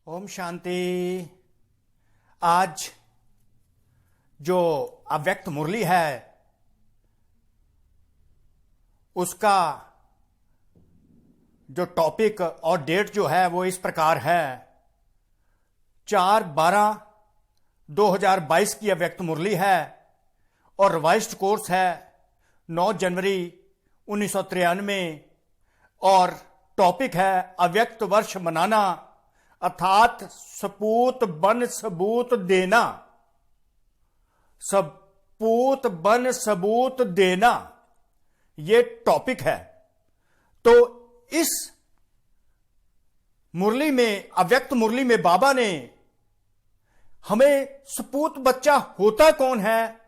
ओम शांति। आज जो अव्यक्त मुरली है उसका जो टॉपिक और डेट जो है वो इस प्रकार है। 4/12/2022 की अव्यक्त मुरली है और रिवाइज्ड कोर्स है 9 जनवरी 1993 और टॉपिक है अव्यक्त वर्ष मनाना अर्थात सपूत बन सबूत देना। सपूत बन सबूत देना ये टॉपिक है। तो इस मुरली में, अव्यक्त मुरली में बाबा ने हमें सपूत बच्चा होता कौन है,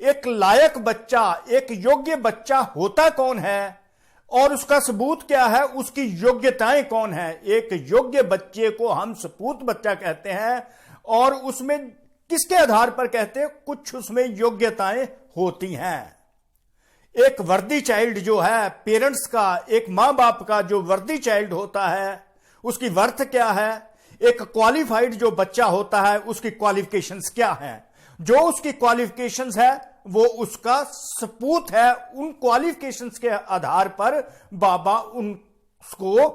एक लायक बच्चा, एक योग्य बच्चा होता कौन है और उसका सबूत क्या है, उसकी योग्यताएं कौन है। एक योग्य बच्चे को हम सपूत बच्चा कहते हैं और उसमें किसके आधार पर कहते हैं, कुछ उसमें योग्यताएं होती हैं। एक वर्दी चाइल्ड जो है, पेरेंट्स का, एक मां बाप का जो वर्दी चाइल्ड होता है उसकी वर्थ क्या है। एक क्वालिफाइड जो बच्चा होता है उसकी क्वालिफिकेशंस क्या है। जो उसकी क्वालिफिकेशंस है वो उसका सपूत है। उन क्वालिफिकेशंस के आधार पर बाबा उसको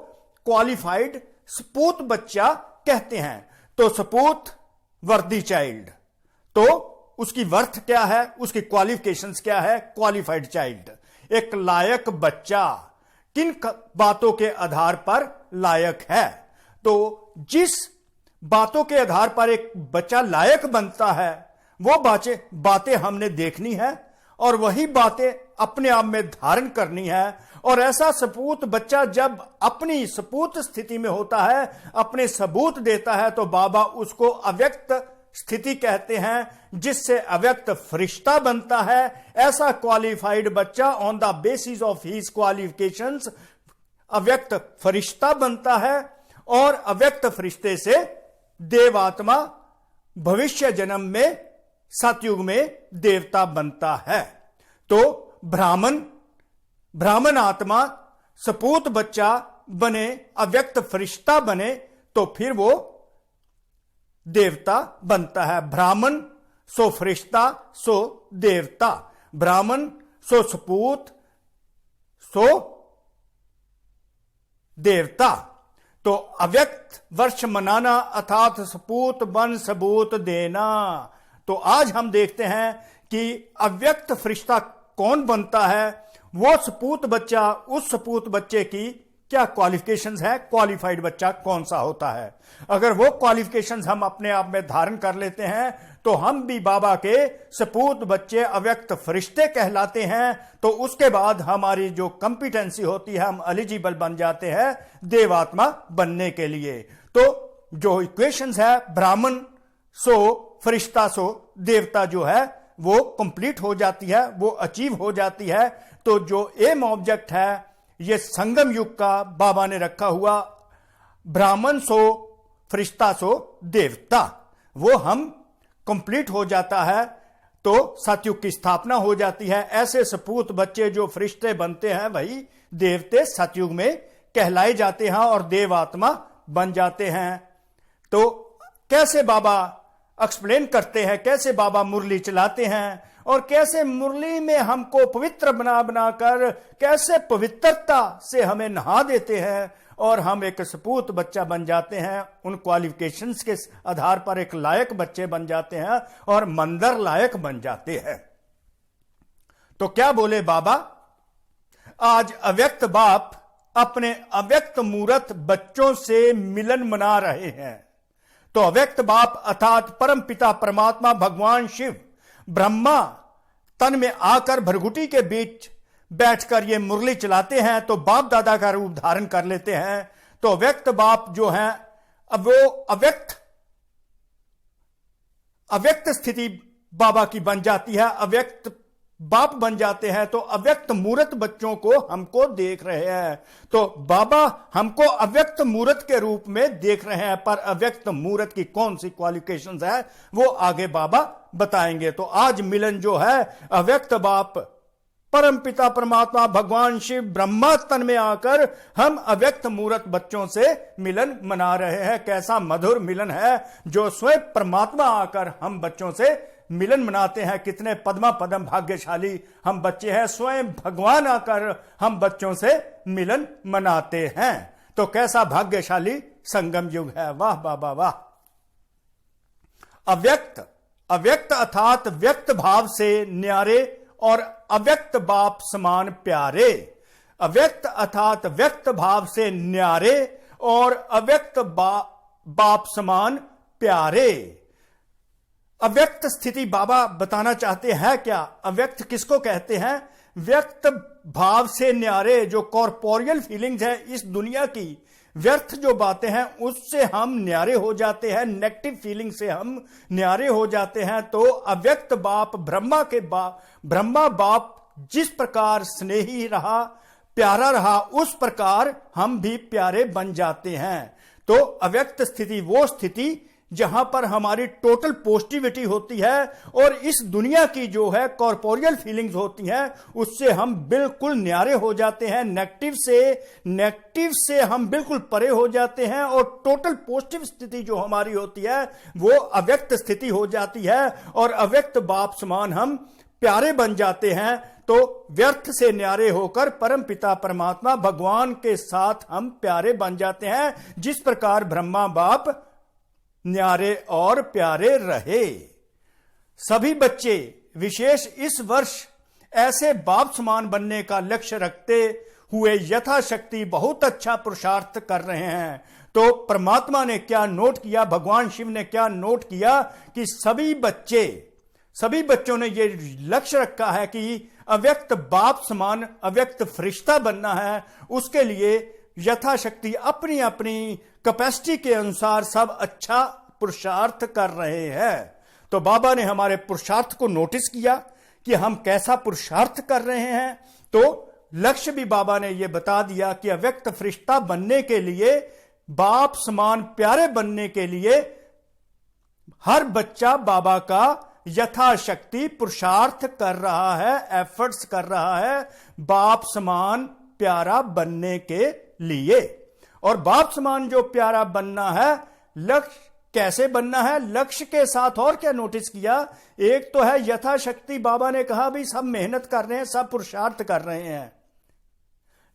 क्वालिफाइड सपूत बच्चा कहते हैं। तो सपूत वर्दी चाइल्ड, तो उसकी वर्थ क्या है, उसकी क्वालिफिकेशंस क्या है, क्वालिफाइड चाइल्ड। एक लायक बच्चा किन बातों के आधार पर लायक है। तो जिस बातों के आधार पर एक बच्चा लायक बनता है वो बातें हमने देखनी है और वही बातें अपने आप में धारण करनी है। और ऐसा सपूत बच्चा जब अपनी सपूत स्थिति में होता है, अपने सबूत देता है, तो बाबा उसको अव्यक्त स्थिति कहते हैं, जिससे अव्यक्त फरिश्ता बनता है। ऐसा क्वालिफाइड बच्चा on the basis of his qualifications अव्यक्त फरिश्ता बनता है और अव्यक्त फरिश्ते से देवात्मा भविष्य जन्म में सतयुग में देवता बनता है। तो ब्राह्मण आत्मा सपूत बच्चा बने, अव्यक्त फरिश्ता बने तो फिर वो देवता बनता है। ब्राह्मण सो फरिश्ता सो देवता, ब्राह्मण सो सपूत सो देवता। तो अव्यक्त वर्ष मनाना अर्थात सपूत बन सबूत देना। तो आज हम देखते हैं कि अव्यक्त फरिश्ता कौन बनता है। वो सपूत बच्चा, उस सपूत बच्चे की क्या क्वालिफिकेशंस है, क्वालिफाइड बच्चा कौन सा होता है। अगर वो क्वालिफिकेशंस हम अपने आप में धारण कर लेते हैं तो हम भी बाबा के सपूत बच्चे अव्यक्त फरिश्ते कहलाते हैं। तो उसके बाद हमारी जो कंपिटेंसी होती है, हम एलिजिबल बन जाते हैं देवात्मा बनने के लिए। तो जो इक्वेशंस है ब्राह्मण सो फरिश्ता सो देवता जो है वो कंप्लीट हो जाती है, वो अचीव हो जाती है। तो जो एम ऑब्जेक्ट है ये संगम युग का बाबा ने रखा हुआ ब्राह्मण सो फरिश्ता सो देवता, वो हम कंप्लीट हो जाता है तो सतयुग की स्थापना हो जाती है। ऐसे सपूत बच्चे जो फरिश्ते बनते हैं वही देवते सतयुग में कहलाए जाते हैं और देवात्मा बन जाते हैं। तो कैसे बाबा एक्सप्लेन करते हैं, कैसे बाबा मुरली चलाते हैं और कैसे मुरली में हमको पवित्र बना कर कैसे पवित्रता से हमें नहा देते हैं और हम एक सपूत बच्चा बन जाते हैं। उन क्वालिफिकेशंस के आधार पर एक लायक बच्चे बन जाते हैं और मंदिर लायक बन जाते हैं। तो क्या बोले बाबा, आज अव्यक्त बाप अपने अव्यक्त मूर्त बच्चों से मिलन मना रहे हैं। तो अव्यक्त बाप अर्थात परम पिता परमात्मा भगवान शिव ब्रह्मा तन में आकर भरगुटी के बीच बैठकर ये मुरली चलाते हैं तो बाप दादा का रूप धारण कर लेते हैं। तो अव्यक्त बाप जो है अब वो अव्यक्त स्थिति बाबा की बन जाती है, अव्यक्त बाप बन जाते हैं। तो अव्यक्त मूर्त बच्चों को हमको देख रहे हैं। तो बाबा हमको अव्यक्त मूर्त के रूप में देख रहे हैं, पर अव्यक्त मूर्त की कौन सी क्वालिफिकेशंस है वो आगे बाबा बताएंगे। तो आज मिलन जो है अव्यक्त बाप परम पिता परमात्मा भगवान शिव ब्रह्मा तन में आकर हम अव्यक्त मूर्त बच्चों से मिलन मना रहे हैं। कैसा मधुर मिलन है जो स्वयं परमात्मा आकर हम बच्चों से मिलन मनाते हैं। कितने पद्मा पदम भाग्यशाली हम बच्चे हैं, स्वयं भगवान आकर हम बच्चों से मिलन मनाते हैं। तो कैसा भाग्यशाली संगम युग है। वाह वाह वाह वाह। अव्यक्त अव्यक्त अर्थात व्यक्त भाव से न्यारे और अव्यक्त बाप समान प्यारे। अव्यक्त अर्थात व्यक्त भाव से न्यारे और अव्यक्त बाप समान प्यारे। अव्यक्त स्थिति बाबा बताना चाहते हैं क्या? अव्यक्त किसको कहते हैं? व्यक्त भाव से न्यारे, जो कॉर्पोरियल फीलिंग्स है इस दुनिया की, व्यर्थ जो बातें हैं उससे हम न्यारे हो जाते हैं, नेगेटिव फीलिंग से हम न्यारे हो जाते हैं। तो अव्यक्त बाप ब्रह्मा बाप जिस प्रकार स्नेही रहा, प्यारा रहा, उस प्रकार हम भी प्यारे बन जाते हैं। तो अव्यक्त स्थिति वो स्थिति जहां पर हमारी टोटल पॉजिटिविटी होती है और इस दुनिया की जो है कॉर्पोरियल फीलिंग्स होती हैं उससे हम बिल्कुल न्यारे हो जाते हैं। नेगेटिव से हम बिल्कुल परे हो जाते हैं और टोटल पॉजिटिव स्थिति जो हमारी होती है वो अव्यक्त स्थिति हो जाती है और अव्यक्त बाप समान हम प्यारे बन जाते हैं। तो व्यर्थ से न्यारे होकर परम पिता परमात्मा भगवान के साथ हम प्यारे बन जाते हैं, जिस प्रकार ब्रह्मा बाप न्यारे और प्यारे रहे। सभी बच्चे विशेष इस वर्ष ऐसे बाप समान बनने का लक्ष्य रखते हुए यथाशक्ति बहुत अच्छा पुरुषार्थ कर रहे हैं। तो परमात्मा ने क्या नोट किया, भगवान शिव ने क्या नोट किया कि सभी बच्चों ने ये लक्ष्य रखा है कि अव्यक्त बाप समान अव्यक्त फरिश्ता बनना है। उसके लिए यथाशक्ति अपनी अपनी कैपेसिटी के अनुसार सब अच्छा पुरुषार्थ कर रहे हैं। तो बाबा ने हमारे पुरुषार्थ को नोटिस किया कि हम कैसा पुरुषार्थ कर रहे हैं। तो लक्ष्य भी बाबा ने यह बता दिया कि अव्यक्त फरिश्ता बनने के लिए, बाप समान प्यारे बनने के लिए हर बच्चा बाबा का यथाशक्ति पुरुषार्थ कर रहा है, एफर्ट्स कर रहा है बाप समान प्यारा बनने के लिए। और बाप समान जो प्यारा बनना है, लक्ष्य कैसे बनना है, लक्ष्य के साथ और क्या नोटिस किया? एक तो है यथाशक्ति, बाबा ने कहा भी सब मेहनत कर रहे हैं, सब पुरुषार्थ कर रहे हैं।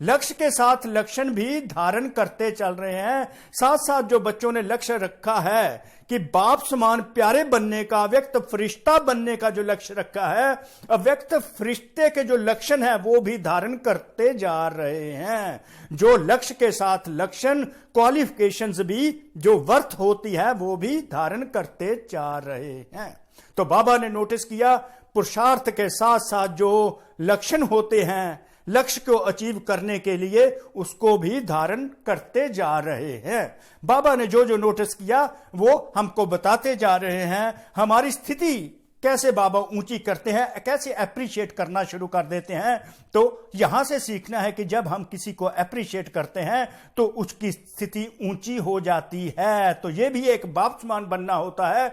लक्ष्य के साथ लक्षण भी धारण करते चल रहे हैं। साथ साथ जो बच्चों ने लक्ष्य रखा है कि बाप समान प्यारे बनने का, अव्यक्त फरिश्ता बनने का जो लक्ष्य रखा है, अव्यक्त फरिश्ते के जो लक्षण है वो भी धारण करते जा रहे हैं। जो लक्ष्य के साथ लक्षण, क्वालिफिकेशंस भी जो वर्थ होती है वो भी धारण करते जा रहे हैं। तो बाबा ने नोटिस किया पुरुषार्थ के साथ साथ जो लक्षण होते हैं लक्ष्य को अचीव करने के लिए, उसको भी धारण करते जा रहे हैं। बाबा ने जो जो नोटिस किया वो हमको बताते जा रहे हैं। हमारी स्थिति कैसे बाबा ऊंची करते हैं, कैसे अप्रिशिएट करना शुरू कर देते हैं। तो यहां से सीखना है कि जब हम किसी को अप्रिशिएट करते हैं तो उसकी स्थिति ऊंची हो जाती है। तो यह भी एक बाप समान बनना होता है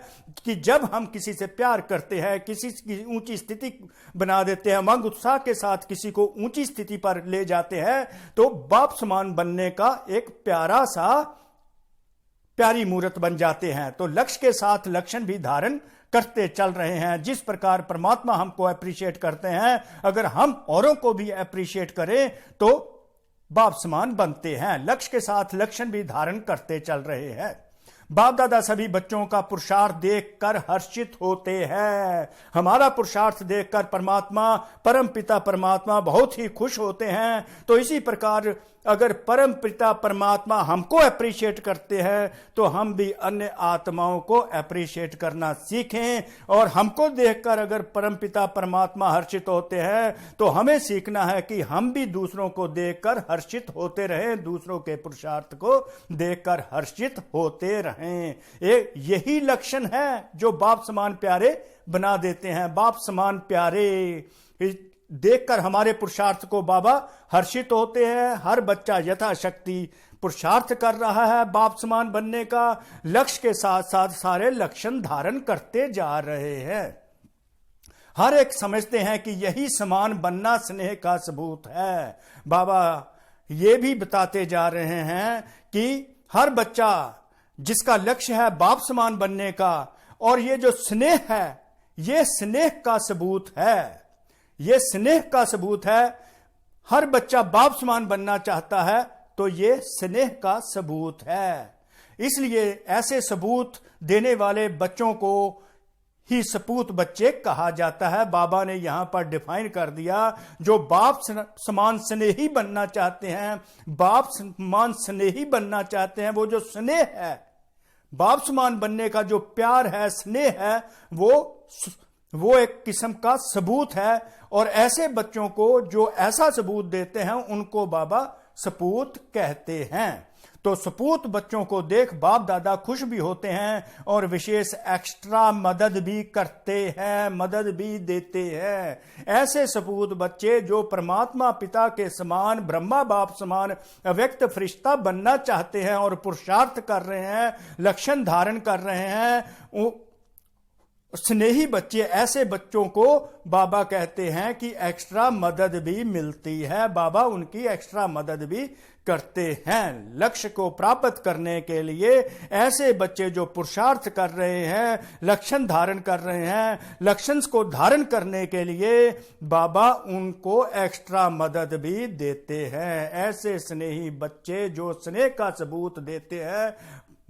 कि जब हम किसी से प्यार करते हैं, किसी की ऊंची स्थिति बना देते हैं, मंग उत्साह के साथ किसी को ऊंची स्थिति पर ले जाते हैं, तो बाप समान बनने का एक प्यारी मूर्त बन जाते हैं। तो लक्ष्य के साथ लक्षण भी धारण करते चल रहे हैं। जिस प्रकार परमात्मा हमको अप्रिशिएट करते हैं, अगर हम औरों को भी अप्रिशिएट करें तो बाप समान बनते हैं। लक्ष्य के साथ लक्षण भी धारण करते चल रहे हैं। बाप दादा सभी बच्चों का पुरुषार्थ देखकर हर्षित होते हैं। हमारा पुरुषार्थ देखकर परमात्मा, परम पिता परमात्मा बहुत ही खुश होते हैं। तो इसी प्रकार अगर परम पिता परमात्मा हमको अप्रिशिएट करते हैं तो हम भी अन्य आत्माओं को अप्रिशिएट करना सीखें। और हमको देखकर अगर परम पिता परमात्मा हर्षित होते हैं तो हमें सीखना है कि हम भी दूसरों को देखकर हर्षित होते रहें, दूसरों के पुरुषार्थ को देखकर हर्षित होते रहें। यही लक्षण है जो बाप समान प्यारे बना देते हैं। बाप समान प्यारे देखकर हमारे पुरुषार्थ को बाबा हर्षित होते हैं। हर बच्चा यथाशक्ति पुरुषार्थ कर रहा है बाप समान बनने का। लक्ष्य के साथ साथ सारे लक्षण धारण करते जा रहे हैं। हर एक समझते हैं कि यही समान बनना स्नेह का सबूत है। बाबा ये भी बताते जा रहे हैं कि हर बच्चा जिसका लक्ष्य है बाप समान बनने का, और ये जो स्नेह है ये स्नेह का सबूत है, ये स्नेह का सबूत है। हर बच्चा बाप समान बनना चाहता है तो ये स्नेह का सबूत है। इसलिए ऐसे सबूत देने वाले बच्चों को ही सपूत बच्चे कहा जाता है। बाबा ने यहां पर डिफाइन कर दिया, जो बाप समान स्नेही बनना चाहते हैं, बाप समान स्नेही बनना चाहते हैं, वो जो स्नेह है, बाप समान बनने का जो प्यार है, स्नेह है, वो एक किस्म का सबूत है। और ऐसे बच्चों को जो ऐसा सबूत देते हैं उनको बाबा सपूत कहते हैं। तो सपूत बच्चों को देख बाप दादा खुश भी होते हैं और विशेष एक्स्ट्रा मदद भी करते हैं, मदद भी देते हैं। ऐसे सपूत बच्चे जो परमात्मा पिता के समान, ब्रह्मा बाप समान अव्यक्त फरिश्ता बनना चाहते हैं और पुरुषार्थ कर रहे हैं, लक्षण धारण कर रहे हैं, स्नेही बच्चे, ऐसे बच्चों को बाबा कहते हैं कि एक्स्ट्रा मदद भी मिलती है। बाबा उनकी एक्स्ट्रा मदद भी करते हैं। लक्ष्य को प्राप्त करने के लिए ऐसे बच्चे जो पुरुषार्थ कर रहे हैं, लक्षण धारण कर रहे हैं, लक्षण को धारण करने के लिए बाबा उनको एक्स्ट्रा मदद भी देते हैं। ऐसे स्नेही बच्चे जो स्नेह का सबूत देते हैं,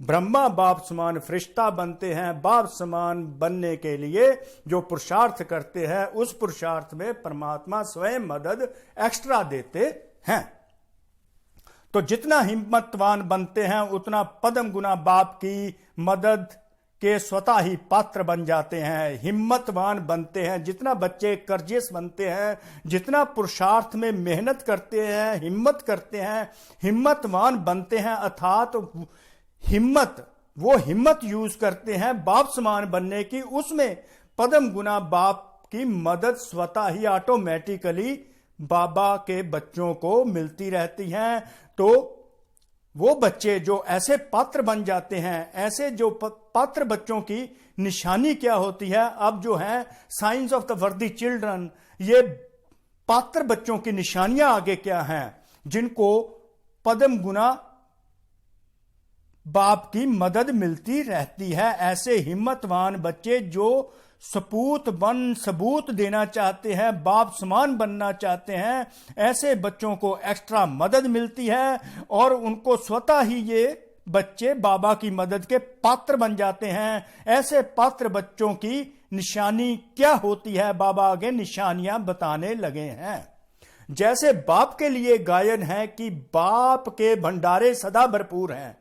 ब्रह्मा बाप समान फरिश्ता बनते हैं, बाप समान बनने के लिए जो पुरुषार्थ करते हैं, उस पुरुषार्थ में परमात्मा स्वयं मदद एक्स्ट्रा देते हैं। तो जितना हिम्मतवान बनते हैं उतना पदम गुना बाप की मदद के स्वतः ही पात्र बन जाते हैं, हिम्मतवान बनते हैं। जितना बच्चे कर्जियस बनते हैं, जितना पुरुषार्थ में मेहनत करते हैं, हिम्मत करते हैं, हिम्मतवान बनते हैं, अर्थात वो हिम्मत यूज करते हैं बाप समान बनने की, उसमें पदम गुना बाप की मदद स्वतः ही ऑटोमेटिकली बाबा के बच्चों को मिलती रहती हैं। तो वो बच्चे जो ऐसे पात्र बन जाते हैं, ऐसे जो पात्र बच्चों की निशानी क्या होती है, अब जो है साइंस ऑफ द वर्दी चिल्ड्रन, ये पात्र बच्चों की निशानियां आगे क्या हैं, जिनको पदम गुना बाप की मदद मिलती रहती है। ऐसे हिम्मतवान बच्चे जो सबूत देना चाहते हैं, बाप समान बनना चाहते हैं, ऐसे बच्चों को एक्स्ट्रा मदद मिलती है और उनको स्वतः ही ये बच्चे बाबा की मदद के पात्र बन जाते हैं। ऐसे पात्र बच्चों की निशानी क्या होती है, बाबा आगे निशानियां बताने लगे हैं। जैसे बाप के लिए गायन है कि बाप के भंडारे सदा भरपूर हैं,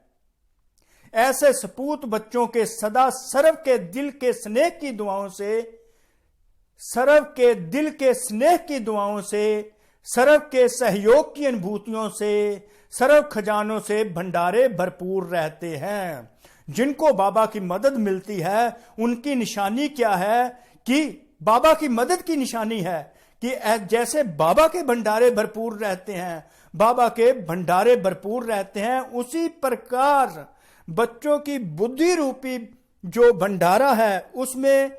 ऐसे सपूत बच्चों के सदा सर्व के दिल के स्नेह की दुआओं से, सर्व के दिल के स्नेह की दुआओं से, सर्व के सहयोग की अनुभूतियों से, सर्व खजानों से भंडारे भरपूर रहते हैं। जिनको बाबा की मदद मिलती है उनकी निशानी क्या है कि बाबा की मदद की निशानी है कि जैसे बाबा के भंडारे भरपूर रहते हैं, बाबा के भंडारे भरपूर रहते हैं, उसी प्रकार बच्चों की बुद्धि रूपी जो भंडारा है उसमें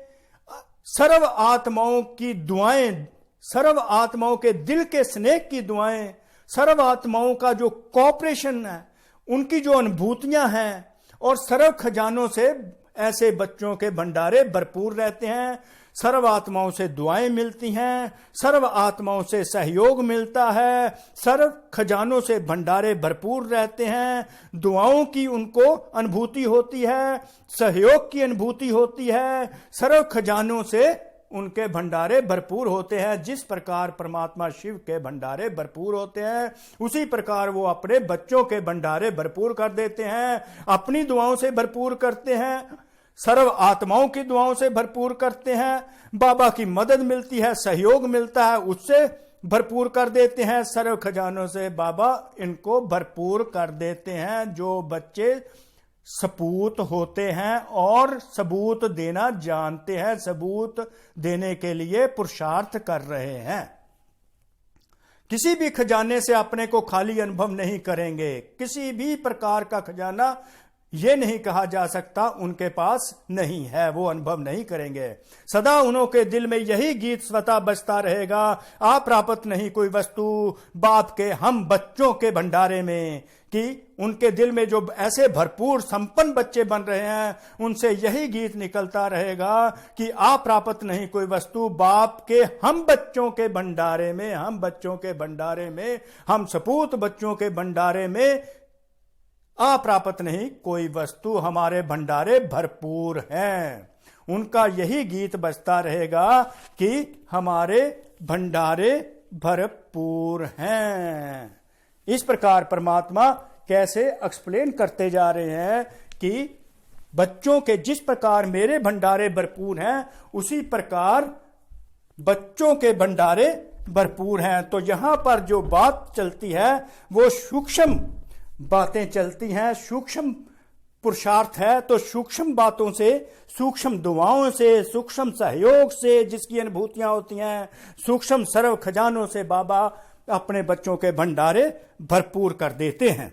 सर्व आत्माओं की दुआएं, सर्व आत्माओं के दिल के स्नेह की दुआएं, सर्व आत्माओं का जो कॉपरेशन है, उनकी जो अनुभूतियां हैं, और सर्व खजानों से ऐसे बच्चों के भंडारे भरपूर रहते हैं। सर्व आत्माओं से दुआएं मिलती हैं, सर्व आत्माओं से सहयोग मिलता है, सर्व खजानों से भंडारे भरपूर रहते हैं। दुआओं की उनको अनुभूति होती है, सहयोग की अनुभूति होती है, सर्व खजानों से उनके भंडारे भरपूर होते हैं। जिस प्रकार परमात्मा शिव के भंडारे भरपूर होते हैं, उसी प्रकार वो अपने बच्चों के भंडारे भरपूर कर देते हैं, अपनी दुआओं से भरपूर करते हैं, सर्व आत्माओं की दुआओं से भरपूर करते हैं। बाबा की मदद मिलती है, सहयोग मिलता है, उससे भरपूर कर देते हैं। सर्व खजानों से बाबा इनको भरपूर कर देते हैं। जो बच्चे सपूत होते हैं और सबूत देना जानते हैं, सबूत देने के लिए पुरुषार्थ कर रहे हैं, किसी भी खजाने से अपने को खाली अनुभव नहीं करेंगे। किसी भी प्रकार का खजाना ये नहीं कहा जा सकता उनके पास नहीं है, वो अनुभव नहीं करेंगे। सदा उनके दिल में यही गीत स्वतः बजता रहेगा, आ प्राप्त नहीं कोई वस्तु बाप के हम बच्चों के भंडारे में। कि उनके दिल में जो ऐसे भरपूर संपन्न बच्चे बन रहे हैं उनसे यही गीत निकलता रहेगा कि आ प्राप्त नहीं कोई वस्तु बाप के हम बच्चों के भंडारे में, हम बच्चों के भंडारे में, हम सपूत बच्चों के भंडारे में आ प्राप्त नहीं कोई वस्तु, हमारे भंडारे भरपूर हैं। उनका यही गीत बजता रहेगा कि हमारे भंडारे भरपूर हैं। इस प्रकार परमात्मा कैसे एक्सप्लेन करते जा रहे हैं कि बच्चों के जिस प्रकार मेरे भंडारे भरपूर हैं उसी प्रकार बच्चों के भंडारे भरपूर हैं। तो यहां पर जो बात चलती है वो सूक्ष्म बातें चलती हैं, सूक्ष्म पुरुषार्थ है। तो सूक्ष्म बातों से, सूक्ष्म दुआओं से, सूक्ष्म सहयोग से जिसकी अनुभूतियां होती हैं, सूक्ष्म सर्व खजानों से बाबा अपने बच्चों के भंडारे भरपूर कर देते हैं।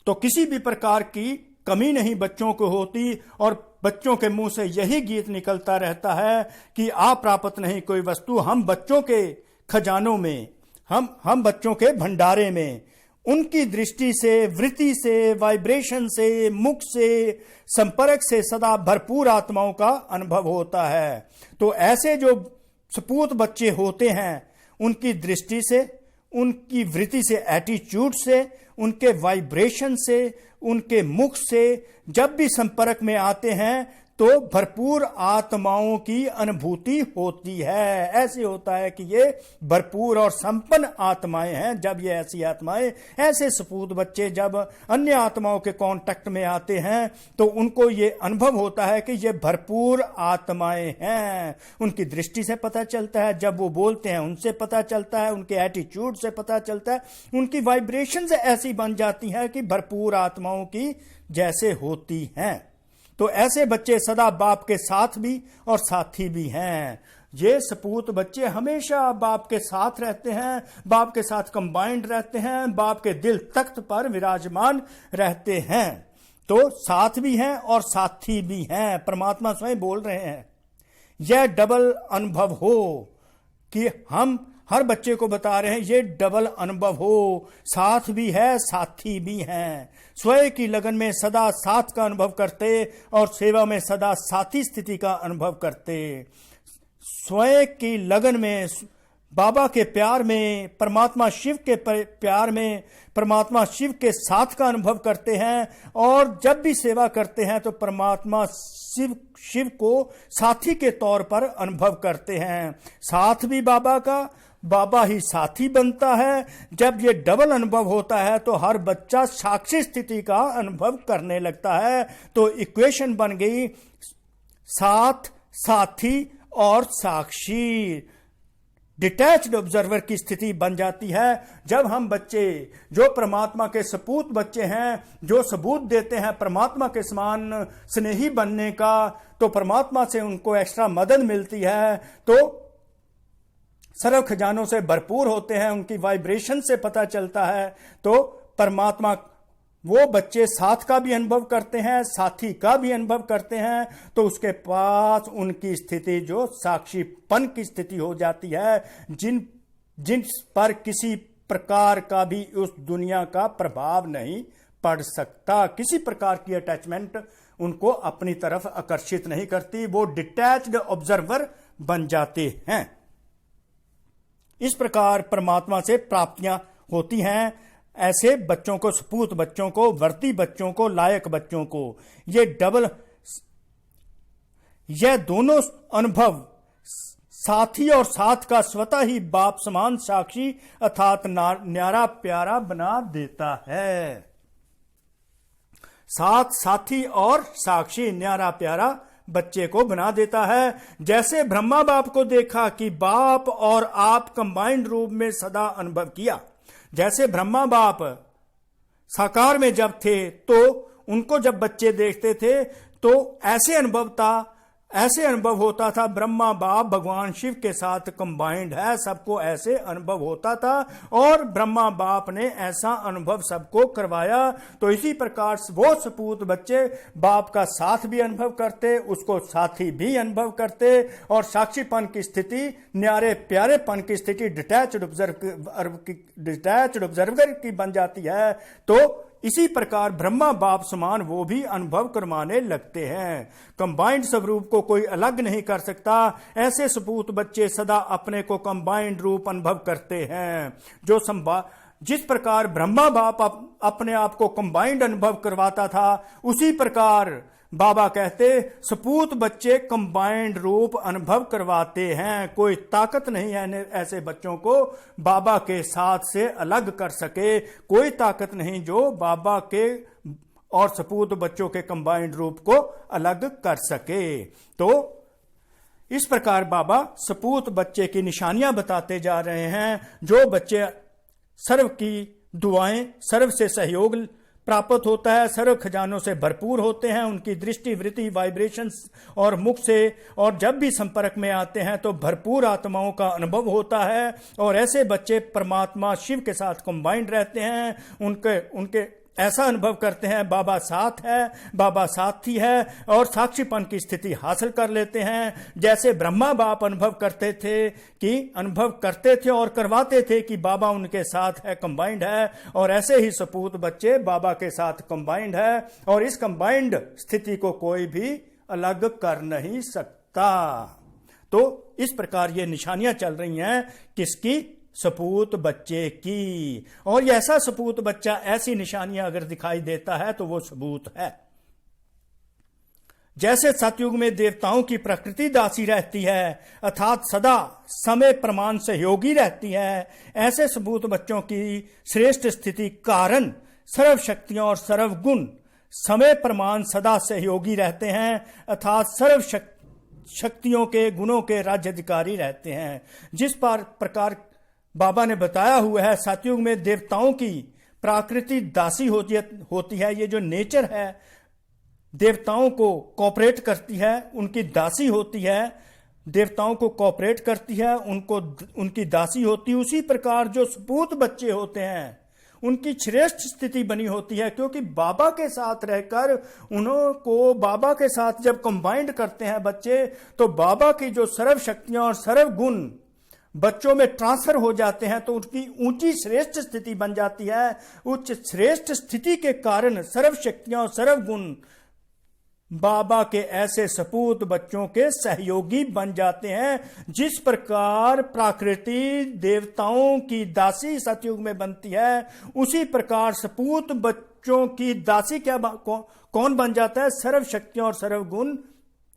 तो किसी भी प्रकार की कमी नहीं बच्चों को होती और बच्चों के मुंह से यही गीत निकलता रहता है कि आ प्राप्त नहीं कोई वस्तु हम बच्चों के खजानों में, हम बच्चों के भंडारे में। उनकी दृष्टि से, वृत्ति से, वाइब्रेशन से, मुख से, संपर्क से सदा भरपूर आत्माओं का अनुभव होता है। तो ऐसे जो सपूत बच्चे होते हैं उनकी दृष्टि से, उनकी वृत्ति से, एटीट्यूड से, उनके वाइब्रेशन से, उनके मुख से जब भी संपर्क में आते हैं तो भरपूर आत्माओं की अनुभूति होती है। ऐसे होता है कि ये भरपूर और संपन्न आत्माएं हैं। जब ये ऐसी आत्माएं, ऐसे सपूत बच्चे जब अन्य आत्माओं के कांटेक्ट में आते हैं तो उनको ये अनुभव होता है कि ये भरपूर आत्माएं हैं। उनकी दृष्टि से पता चलता है, जब वो बोलते हैं उनसे पता चलता है, उनके एटीट्यूड से पता चलता है, उनकी वाइब्रेशन से ऐसी बन जाती है कि भरपूर आत्माओं की जैसे होती हैं। तो ऐसे बच्चे सदा बाप के साथ भी और साथी भी हैं। ये सपूत बच्चे हमेशा बाप के साथ रहते हैं, बाप के साथ कंबाइंड रहते हैं, बाप के दिल तख्त पर विराजमान रहते हैं। तो साथ भी हैं और साथी भी हैं। परमात्मा स्वयं बोल रहे हैं यह डबल अनुभव हो कि हम हर बच्चे को बता रहे हैं ये डबल अनुभव हो, साथ भी है साथी भी हैं। स्वयं की लगन में सदा साथ का अनुभव करते और सेवा में सदा साथी स्थिति का अनुभव करते। स्वयं की लगन में, बाबा के प्यार में, परमात्मा शिव के प्यार में, परमात्मा शिव के साथ का अनुभव करते हैं। और जब भी सेवा करते हैं तो परमात्मा शिव को साथी के तौर पर अनुभव करते हैं। साथ भी बाबा का, बाबा ही साथी बनता है। जब ये डबल अनुभव होता है तो हर बच्चा साक्षी स्थिति का अनुभव करने लगता है। तो इक्वेशन बन गई साथ, साथी और साक्षी। डिटैच्ड ऑब्जर्वर की स्थिति बन जाती है जब हम बच्चे जो परमात्मा के सपूत बच्चे हैं, जो सबूत देते हैं परमात्मा के समान स्नेही बनने का, तो परमात्मा से उनको एक्स्ट्रा मदद मिलती है। तो सर्व खजानों से भरपूर होते हैं, उनकी वाइब्रेशन से पता चलता है। तो परमात्मा, वो बच्चे साथ का भी अनुभव करते हैं, साथी का भी अनुभव करते हैं। तो उसके पास उनकी स्थिति जो साक्षीपन की स्थिति हो जाती है, जिन पर किसी प्रकार का भी उस दुनिया का प्रभाव नहीं पड़ सकता। किसी प्रकार की अटैचमेंट उनको अपनी तरफ आकर्षित नहीं करती। वो डिटैच्ड ऑब्जर्वर बन जाते हैं। इस प्रकार परमात्मा से प्राप्तियां होती हैं ऐसे बच्चों को, सपूत बच्चों को, वर्ती बच्चों को, लायक बच्चों को। यह दोनों अनुभव साथी और साथ का स्वतः ही बाप समान साक्षी अर्थात न्यारा प्यारा बना देता है। साथ, साथी और साक्षी न्यारा प्यारा बच्चे को बना देता है। जैसे ब्रह्मा बाप को देखा कि बाप और आप कंबाइंड रूप में सदा अनुभव किया। जैसे ब्रह्मा बाप साकार में जब थे तो उनको जब बच्चे देखते थे तो ऐसे अनुभव था, ऐसे अनुभव होता था, ब्रह्मा बाप भगवान शिव के साथ कंबाइंड है, सबको ऐसे अनुभव होता था और ब्रह्मा बाप ने ऐसा अनुभव सबको करवाया। तो इसी प्रकार वो सपूत बच्चे बाप का साथ भी अनुभव करते, उसको साथी भी अनुभव करते और साक्षीपन की स्थिति, न्यारे प्यारेपन की स्थिति डिटैच्ड ऑब्जर्वर की बन जाती है। तो इसी प्रकार ब्रह्मा बाप समान वो भी अनुभव करवाने लगते हैं। कंबाइंड स्वरूप को कोई अलग नहीं कर सकता। ऐसे सपूत बच्चे सदा अपने को कंबाइंड रूप अनुभव करते हैं। जिस प्रकार ब्रह्मा बाप अपने आप को कंबाइंड अनुभव करवाता था, उसी प्रकार बाबा कहते सपूत बच्चे कंबाइंड रूप अनुभव करवाते हैं। कोई ताकत नहीं है ऐसे बच्चों को बाबा के साथ से अलग कर सके, कोई ताकत नहीं जो बाबा के और सपूत बच्चों के कंबाइंड रूप को अलग कर सके। तो इस प्रकार बाबा सपूत बच्चे की निशानियां बताते जा रहे हैं। जो बच्चे सर्व की दुआएं, सर्व से सहयोग प्राप्त होता है, सर्व खजानों से भरपूर होते हैं, उनकी दृष्टि वृत्ति वाइब्रेशंस और मुख से और जब भी संपर्क में आते हैं तो भरपूर आत्माओं का अनुभव होता है। और ऐसे बच्चे परमात्मा शिव के साथ कंबाइंड रहते हैं, उनके ऐसा अनुभव करते हैं बाबा साथ है, बाबा साथी है और साक्षीपन की स्थिति हासिल कर लेते हैं। जैसे ब्रह्मा बाप अनुभव करते थे और करवाते थे कि बाबा उनके साथ है, कंबाइंड है, और ऐसे ही सपूत बच्चे बाबा के साथ कंबाइंड है और इस कंबाइंड स्थिति को कोई भी अलग कर नहीं सकता। तो इस प्रकार ये निशानियां चल रही हैं किसकी? सपूत बच्चे की। और ये ऐसा सपूत बच्चा ऐसी निशानियां अगर दिखाई देता है तो वो सबूत है। जैसे सतयुग में देवताओं की प्रकृति दासी रहती है, अर्थात सदा समय प्रमाण सहयोगी रहती है, ऐसे सबूत बच्चों की श्रेष्ठ स्थिति कारण सर्व शक्तियां और सर्व गुण समय प्रमाण सदा सहयोगी रहते हैं, अर्थात सर्व शक्तियों के गुणों के राज्याधिकारी रहते हैं। जिस प्रकार बाबा ने बताया हुआ है, सतयुग में देवताओं की प्रकृति दासी होती है। ये जो नेचर है देवताओं को कोऑपरेट करती है, उनकी दासी होती है, देवताओं को कोऑपरेट करती है, उनकी दासी होती है। उसी प्रकार जो सपूत बच्चे होते हैं उनकी श्रेष्ठ स्थिति बनी होती है, क्योंकि बाबा के साथ रहकर उनको बाबा के साथ जब कंबाइंड करते हैं बच्चे, तो बाबा की जो सर्व शक्तियां और सर्व गुण बच्चों में ट्रांसफर हो जाते हैं, तो उनकी ऊंची श्रेष्ठ स्थिति बन जाती है। उच्च श्रेष्ठ स्थिति के कारण सर्व शक्तियां और सर्व गुण बाबा के ऐसे सपूत बच्चों के सहयोगी बन जाते हैं। जिस प्रकार प्रकृति देवताओं की दासी सतयुग में बनती है, उसी प्रकार सपूत बच्चों की दासी कौन बन जाता है? सर्व शक्तियां और सर्व गुण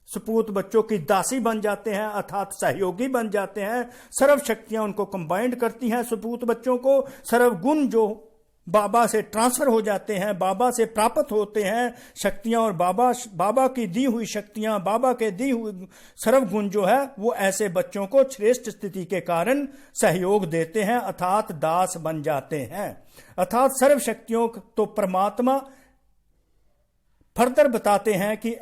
सपूत बच्चों की दासी बन जाते हैं, अर्थात सहयोगी बन जाते हैं। सर्व शक्तियां उनको कंबाइंड करती हैं सपूत बच्चों को। सर्व गुण जो बाबा से ट्रांसफर हो जाते हैं, बाबा से प्राप्त होते हैं शक्तियां, और बाबा की दी हुई शक्तियां, बाबा के दी हुई सर्व गुण जो है वो ऐसे बच्चों को श्रेष्ठ स्थिति के कारण सहयोग देते हैं, अर्थात दास बन जाते हैं। अर्थात सर्व शक्तियों तो परमात्मा फर्दर बताते हैं कि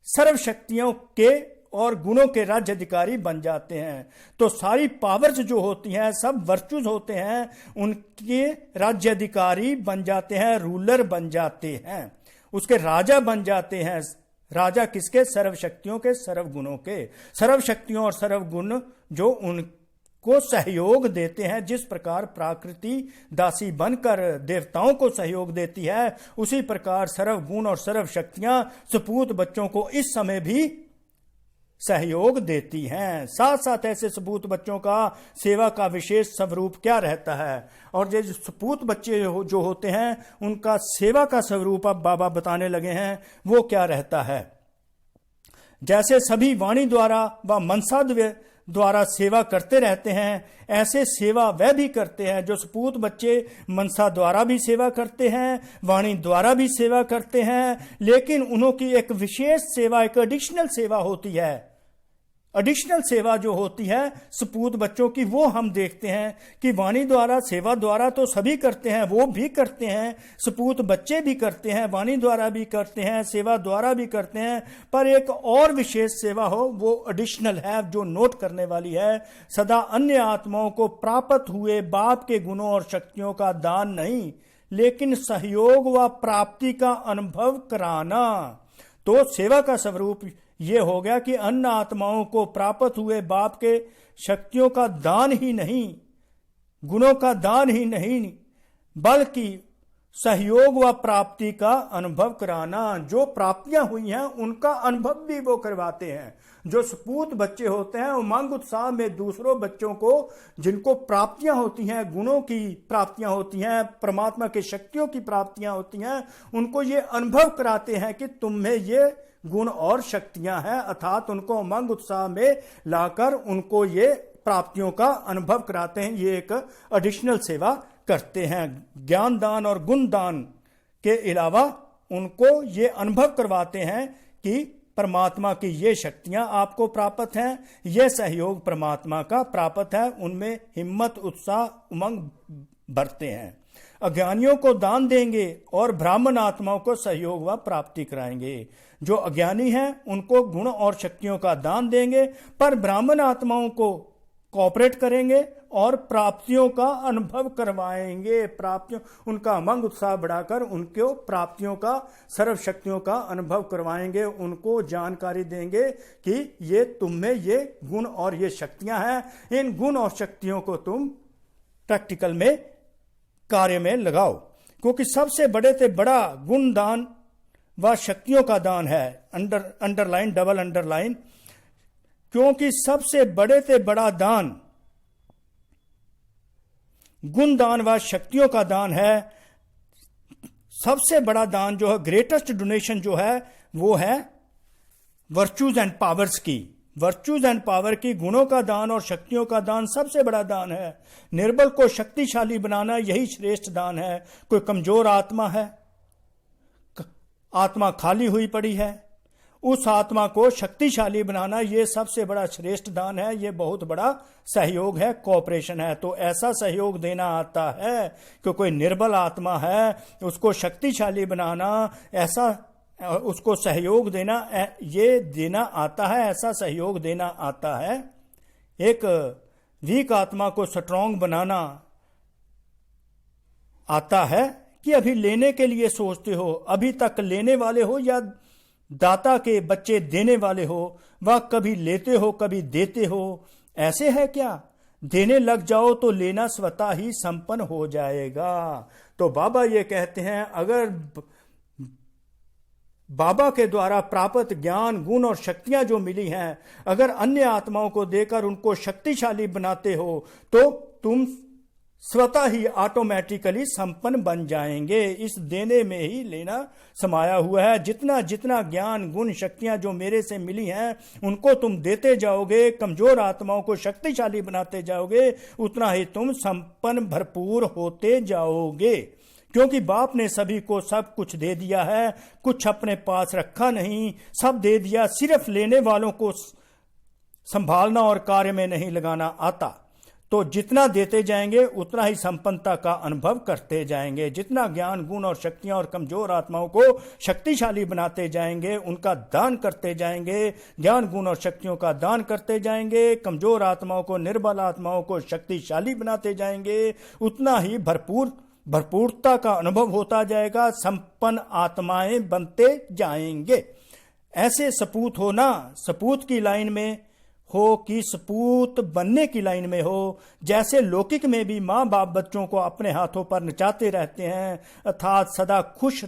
सर्व शक्तियों के और गुणों के राज्य अधिकारी बन जाते हैं। तो सारी पावर्स जो होती हैं, सब वर्चुज होते हैं, उनके राज्य अधिकारी बन जाते हैं, रूलर बन जाते हैं, उसके राजा बन जाते हैं। राजा किसके? सर्व शक्तियों के, सर्व गुणों के। सर्व शक्तियों और सर्व गुण जो उनको सहयोग देते हैं। जिस प्रकार प्रकृति दासी बनकर देवताओं को सहयोग देती है, उसी प्रकार सर्व गुण और सर्व शक्तियां सपूत बच्चों को इस समय भी सहयोग देती हैं। साथ साथ ऐसे सपूत बच्चों का सेवा का विशेष स्वरूप क्या रहता है, और जो सपूत बच्चे जो होते हैं उनका सेवा का स्वरूप अब बाबा बताने लगे हैं, वो क्या रहता है। जैसे सभी वाणी द्वारा व मनसा द्वारा सेवा करते रहते हैं, ऐसे सेवा वह भी करते हैं जो सपूत बच्चे मनसा द्वारा भी सेवा करते हैं, वाणी द्वारा भी सेवा करते हैं, लेकिन उन्हों की एक विशेष सेवा, एक एडिशनल सेवा होती है। एडिशनल सेवा जो होती है सपूत बच्चों की, वो हम देखते हैं कि वाणी द्वारा, सेवा द्वारा तो सभी करते हैं, वो भी करते हैं, सपूत बच्चे भी करते हैं, वाणी द्वारा भी करते हैं, सेवा द्वारा भी करते हैं, पर एक और विशेष सेवा हो वो एडिशनल है, जो नोट करने वाली है। सदा अन्य आत्माओं को प्राप्त हुए बाप के गुणों और शक्तियों का दान नहीं, लेकिन सहयोग व प्राप्ति का अनुभव कराना। तो सेवा का स्वरूप ये हो गया कि अन्य आत्माओं को प्राप्त हुए बाप के शक्तियों का दान ही नहीं, गुणों का दान ही नहीं, बल्कि सहयोग व प्राप्ति का अनुभव कराना। जो प्राप्तियां हुई हैं उनका अनुभव भी वो करवाते हैं। जो सपूत बच्चे होते हैं उमंग उत्साह में दूसरों बच्चों को, जिनको प्राप्तियां होती हैं, गुणों की प्राप्तियां होती हैं, परमात्मा की शक्तियों की प्राप्तियां होती हैं, उनको ये अनुभव कराते हैं कि तुम में ये गुण और शक्तियां हैं, अर्थात उनको उमंग उत्साह में लाकर उनको ये प्राप्तियों का अनुभव कराते हैं। ये एक एडिशनल सेवा करते हैं। ज्ञान दान और गुण दान के अलावा उनको ये अनुभव करवाते हैं कि परमात्मा की ये शक्तियां आपको प्राप्त हैं, यह सहयोग परमात्मा का प्राप्त है। उनमें हिम्मत, उत्साह, उमंग भरते हैं। अज्ञानियों को दान देंगे और ब्राह्मण आत्माओं को सहयोग व प्राप्ति कराएंगे। जो अज्ञानी हैं उनको गुण और शक्तियों का दान देंगे, पर ब्राह्मण आत्माओं को कोऑपरेट करेंगे और प्राप्तियों का अनुभव करवाएंगे। प्राप्तियों, उनका उमंग उत्साह बढ़ाकर उनको प्राप्तियों का, सर्व शक्तियों का अनुभव करवाएंगे। उनको जानकारी देंगे कि ये तुम में ये गुण और ये शक्तियां हैं, इन गुण और शक्तियों को तुम प्रैक्टिकल में, कार्य में लगाओ। क्योंकि सबसे बड़े से बड़ा गुण दान व शक्तियों का दान है। अंडरलाइन, डबल अंडरलाइन, क्योंकि सबसे बड़े से बड़ा दान गुण दान व शक्तियों का दान है। सबसे बड़ा दान जो है, ग्रेटेस्ट डोनेशन जो है, वो है वर्चूज एंड पावर्स की। वर्चूज एंड पावर की, गुणों का दान और शक्तियों का दान सबसे बड़ा दान है। निर्बल को शक्तिशाली बनाना यही श्रेष्ठ दान है। कोई कमजोर आत्मा है, आत्मा खाली हुई पड़ी है, उस आत्मा को शक्तिशाली बनाना ये सबसे बड़ा श्रेष्ठ दान है। ये बहुत बड़ा सहयोग है, कोऑपरेशन है। तो ऐसा सहयोग देना आता है कि कोई निर्बल आत्मा है, उसको शक्तिशाली बनाना, ऐसा उसको सहयोग देना, ये देना आता है, ऐसा सहयोग देना आता है। एक वीक आत्मा को स्ट्रांग बनाना आता है कि अभी लेने के लिए सोचते हो, अभी तक लेने वाले हो या दाता के बच्चे देने वाले हो, वह कभी लेते हो कभी देते हो। ऐसे है क्या? देने लग जाओ तो लेना स्वतः ही संपन्न हो जाएगा। तो बाबा ये कहते हैं, अगर बाबा के द्वारा प्राप्त ज्ञान, गुण और शक्तियां जो मिली हैं, अगर अन्य आत्माओं को देकर उनको शक्तिशाली बनाते हो तो तुम स्वतः ही ऑटोमेटिकली संपन्न बन जाएंगे। इस देने में ही लेना समाया हुआ है। जितना जितना ज्ञान, गुण, शक्तियां जो मेरे से मिली हैं उनको तुम देते जाओगे, कमजोर आत्माओं को शक्तिशाली बनाते जाओगे, उतना ही तुम संपन्न भरपूर होते जाओगे। क्योंकि बाप ने सभी को सब कुछ दे दिया है, कुछ अपने पास रखा नहीं, सब दे दिया। सिर्फ लेने वालों को संभालना और कार्य में नहीं लगाना आता। तो जितना देते जाएंगे उतना ही संपन्नता का अनुभव करते जाएंगे। जितना ज्ञान, गुण और शक्तियां और कमजोर आत्माओं को शक्तिशाली बनाते जाएंगे, उनका दान करते जाएंगे, ज्ञान, गुण और शक्तियों का दान करते जाएंगे, कमजोर आत्माओं को, निर्बल आत्माओं को शक्तिशाली बनाते जाएंगे, उतना ही भरपूरता का अनुभव होता जाएगा। संपन्न आत्माएं बनते जाएंगे। ऐसे सपूत हो ना, सपूत की लाइन में हो कि सपूत बनने की लाइन में हो। जैसे लौकिक में भी माँ बाप बच्चों को अपने हाथों पर नचाते रहते हैं, अर्थात सदा खुश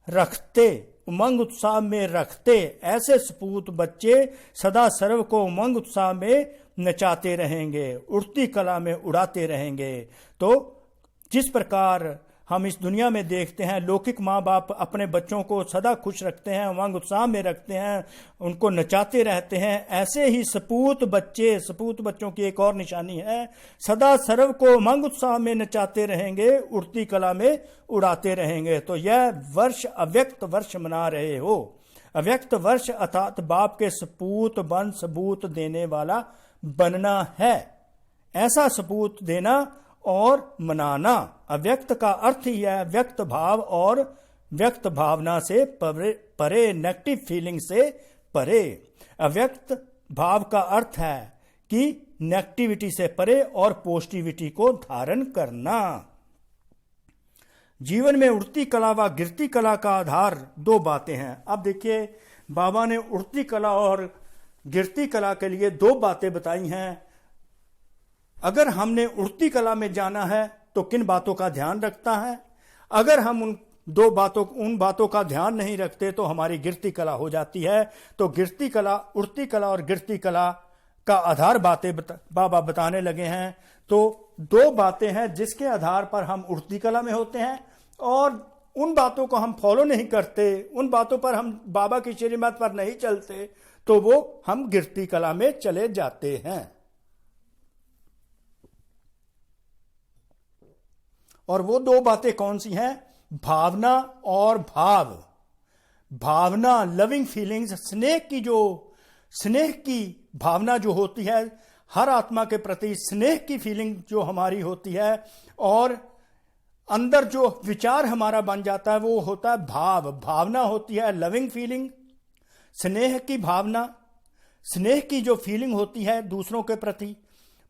रखते, उमंग उत्साह में रखते, ऐसे सपूत बच्चे सदा सर्व को उमंग उत्साह में नचाते रहेंगे, उड़ती कला में उड़ाते रहेंगे। तो जिस प्रकार हम इस दुनिया में देखते हैं, लौकिक माँ बाप अपने बच्चों को सदा खुश रखते हैं, उमंग उत्साह में रखते हैं, उनको नचाते रहते हैं, ऐसे ही सपूत बच्चों की एक और निशानी है, सदा सर्व को उमंग उत्साह में नचाते रहेंगे, उड़ती कला में उड़ाते रहेंगे। तो यह वर्ष अव्यक्त वर्ष मना रहे हो। अव्यक्त वर्ष अर्थात बाप के सपूत बन सबूत देने वाला बनना है। ऐसा सबूत देना और मनाना। अव्यक्त का अर्थ ही है व्यक्त भाव और व्यक्त भावना से परे, नेगेटिव फीलिंग से परे। अव्यक्त भाव का अर्थ है कि नेगेटिविटी से परे और पॉजिटिविटी को धारण करना। जीवन में उड़ती कला व गिरती कला का आधार दो बातें हैं। अब देखिए, बाबा ने उड़ती कला और गिरती कला के लिए दो बातें बताई हैं। अगर हमने उड़ती कला में जाना है तो किन बातों का ध्यान रखता है? अगर हम उन बातों का ध्यान नहीं रखते तो हमारी गिरती कला हो जाती है। तो गिरती कला, उड़ती कला और गिरती कला का आधार बातें बाबा बताने लगे हैं। तो दो बातें हैं जिसके आधार पर हम उड़ती कला में होते हैं, और उन बातों को हम फॉलो नहीं करते, उन बातों पर हम बाबा की श्रीमत पर नहीं चलते, तो वो हम गिरती कला में चले जाते हैं। और वो दो बातें कौन सी हैं? भावना और भाव। भावना, लविंग फीलिंग्स, स्नेह की भावना जो होती है, हर आत्मा के प्रति स्नेह की फीलिंग जो हमारी होती है, और अंदर जो विचार हमारा बन जाता है वो होता है भाव। भावना होती है लविंग फीलिंग, स्नेह की भावना, स्नेह की जो फीलिंग होती है दूसरों के प्रति।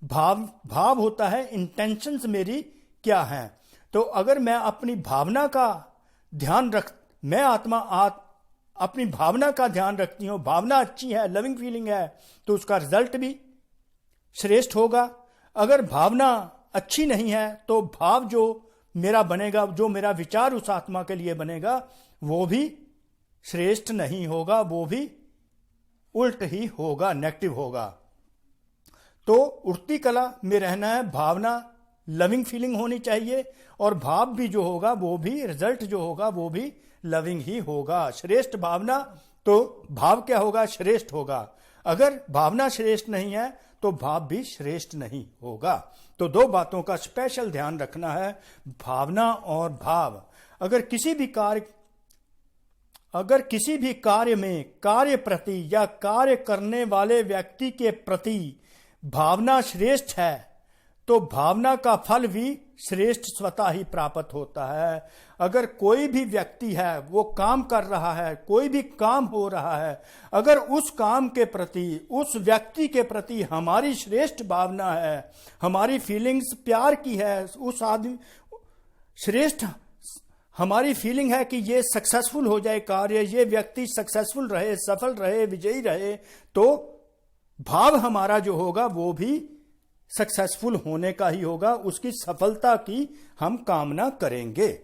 भाव होता है इंटेंशंस मेरी क्या है। तो अगर मैं अपनी भावना का ध्यान अपनी भावना का ध्यान रखती हूँ, भावना अच्छी है, लविंग फीलिंग है, तो उसका रिजल्ट भी श्रेष्ठ होगा। अगर भावना अच्छी नहीं है तो भाव जो मेरा बनेगा, जो मेरा विचार उस आत्मा के लिए बनेगा, वो भी श्रेष्ठ नहीं होगा, वो भी उल्ट ही होगा, नेगेटिव होगा। तो उड़ती कला में रहना है, भावना लविंग फीलिंग होनी चाहिए, और भाव भी जो होगा वो भी, रिजल्ट जो होगा वो भी लविंग ही होगा। श्रेष्ठ भावना, तो भाव क्या होगा? श्रेष्ठ होगा। अगर भावना श्रेष्ठ नहीं है तो भाव भी श्रेष्ठ नहीं होगा। तो दो बातों का स्पेशल ध्यान रखना है, भावना और भाव। अगर किसी भी कार्य में, कार्य प्रति या कार्य करने वाले व्यक्ति के प्रति भावना श्रेष्ठ है तो भावना का फल भी श्रेष्ठ स्वतः ही प्राप्त होता है। अगर कोई भी व्यक्ति है, वो काम कर रहा है, कोई भी काम हो रहा है, अगर उस काम के प्रति, उस व्यक्ति के प्रति हमारी श्रेष्ठ भावना है, हमारी फीलिंग्स प्यार की है, उस आदमी श्रेष्ठ हमारी फीलिंग है कि ये सक्सेसफुल हो जाए कार्य, ये व्यक्ति सक्सेसफुल रहे, सफल रहे, विजयी रहे, तो भाव हमारा जो होगा वो भी सक्सेसफुल होने का ही होगा, उसकी सफलता की हम कामना करेंगे।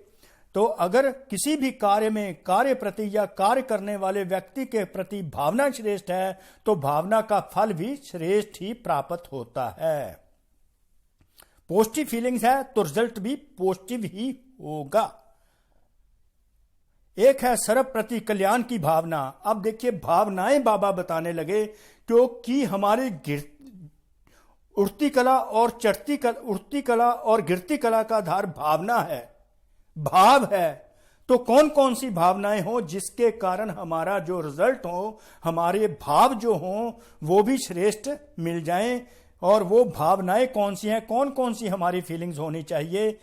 तो अगर किसी भी कार्य में, कार्य प्रति या कार्य करने वाले व्यक्ति के प्रति भावना श्रेष्ठ है तो भावना का फल भी श्रेष्ठ ही प्राप्त होता है। पॉजिटिव फीलिंग्स है तो रिजल्ट भी पॉजिटिव ही होगा। एक है सर्व प्रति कल्याण की भावना। अब देखिए, भावनाएं बाबा बताने लगे, क्योंकि हमारी उड़ती कला और गिरती कला का आधार भावना है, भाव है। तो कौन कौन सी भावनाएं हो जिसके कारण हमारा जो रिजल्ट हो, हमारे भाव जो हो वो भी श्रेष्ठ मिल जाएं। और वो भावनाएं कौन सी हैं, कौन कौन सी हमारी फीलिंग्स होनी चाहिए?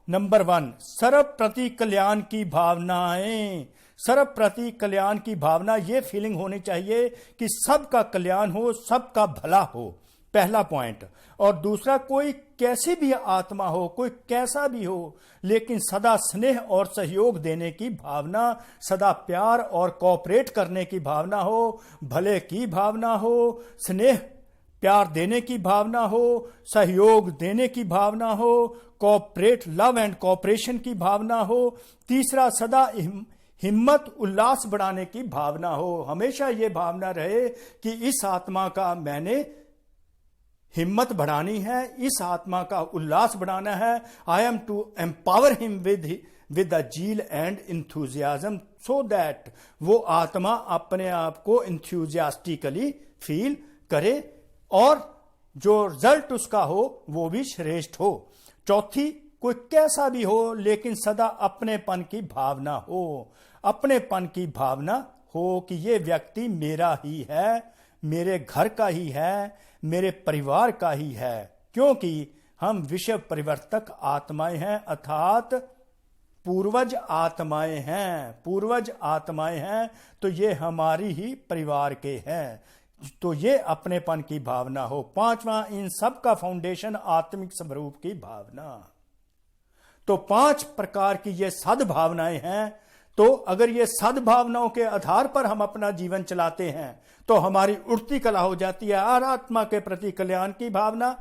नंबर 1, सर्व प्रति कल्याण की भावनाएं। सर्व प्रति कल्याण की भावना, ये फीलिंग होनी चाहिए कि सबका कल्याण हो, सबका भला हो, पहला पॉइंट। और दूसरा, कोई कैसी भी आत्मा हो, कोई कैसा भी हो, लेकिन सदा स्नेह और सहयोग देने की भावना, सदा प्यार और कोऑपरेट करने की भावना हो, भले की भावना हो, स्नेह प्यार देने की भावना हो, सहयोग देने की भावना हो, कोऑपरेट, लव एंड कोऑपरेशन की भावना हो। तीसरा, सदा हिम्मत उल्लास बढ़ाने की भावना हो। हमेशा ये भावना रहे कि इस आत्मा का मैंने हिम्मत बढ़ानी है, इस आत्मा का उल्लास बढ़ाना है। I am to empower him with the zeal and enthusiasm, so that वो आत्मा अपने आप को इंथुजियास्टिकली फील करे और जो रिजल्ट उसका हो वो भी श्रेष्ठ हो। चौथी, कोई कैसा भी हो लेकिन सदा अपनेपन की भावना हो, अपनेपन की भावना हो कि ये व्यक्ति मेरा ही है, मेरे घर का ही है, मेरे परिवार का ही है, क्योंकि हम विश्व परिवर्तक आत्माएं हैं, अर्थात पूर्वज आत्माएं हैं। पूर्वज आत्माएं हैं तो ये हमारी ही परिवार के हैं, तो ये अपनेपन की भावना हो। पांचवा, इन सब का फाउंडेशन आत्मिक स्वरूप की भावना। तो 5 प्रकार की ये सद्भावनाएं हैं। तो अगर ये सद्भावनाओं के आधार पर हम अपना जीवन चलाते हैं तो हमारी उठती कला हो जाती है। हर आत्मा के प्रति कल्याण की भावना,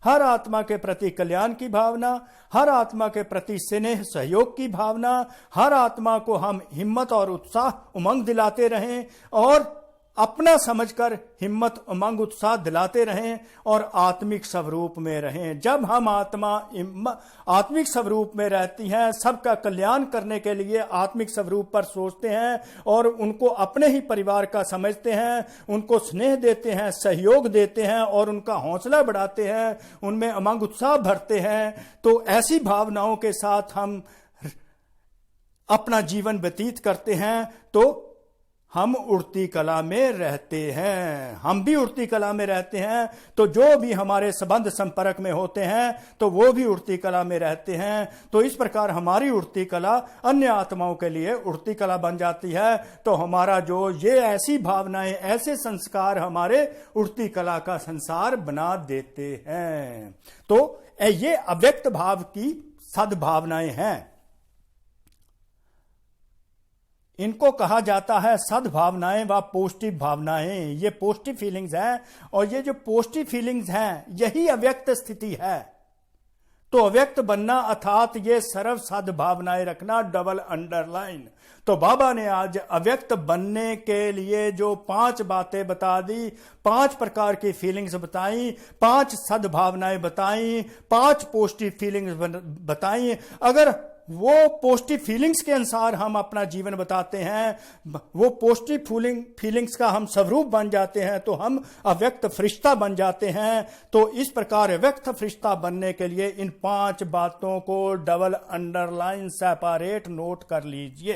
हर आत्मा के प्रति कल्याण की भावना, हर आत्मा के प्रति स्नेह सहयोग की भावना, हर आत्मा को हम हिम्मत और उत्साह उमंग दिलाते रहें और अपना समझकर हिम्मत उमंग उत्साह दिलाते रहें और आत्मिक स्वरूप में रहें। जब हम आत्मिक स्वरूप में रहती हैं, सबका कल्याण करने के लिए आत्मिक स्वरूप पर सोचते हैं और उनको अपने ही परिवार का समझते हैं, उनको स्नेह देते हैं, सहयोग देते हैं और उनका हौसला बढ़ाते हैं, उनमें उमंग उत्साह भरते हैं, तो ऐसी भावनाओं के साथ हम अपना जीवन व्यतीत करते हैं तो हम उड़ती कला में रहते हैं। हम भी उड़ती कला में रहते हैं तो जो भी हमारे संबंध संपर्क में होते हैं तो वो भी उड़ती कला में रहते हैं। तो इस प्रकार हमारी उड़ती कला अन्य आत्माओं के लिए उड़ती कला बन जाती है। तो हमारा जो ये ऐसी भावनाएं, ऐसे संस्कार हमारे उड़ती कला का संसार बना देते हैं। तो ये अव्यक्त भाव की सद्भावनाएं हैं। इनको कहा जाता है सद्भावनाएं व पॉजिटिव भावनाएं। ये पॉजिटिव फीलिंग्स हैं और ये जो पॉजिटिव फीलिंग्स हैं यही अव्यक्त स्थिति है। तो अव्यक्त बनना अर्थात ये सर्व सद्भावनाएं रखना, डबल अंडरलाइन। तो बाबा ने आज अव्यक्त बनने के लिए जो 5 बातें बता दी, 5 प्रकार की फीलिंग्स बताई, 5 सद्भावनाएं बताई, 5 पॉजिटिव फीलिंग्स बताई। अगर वो पॉजिटिव फीलिंग्स के अनुसार हम अपना जीवन बताते हैं, वो पॉजिटिव फीलिंग्स का हम स्वरूप बन जाते हैं तो हम अव्यक्त फरिश्ता बन जाते हैं। तो इस प्रकार अव्यक्त फरिश्ता बनने के लिए इन 5 बातों को डबल अंडरलाइन सेपरेट नोट कर लीजिए।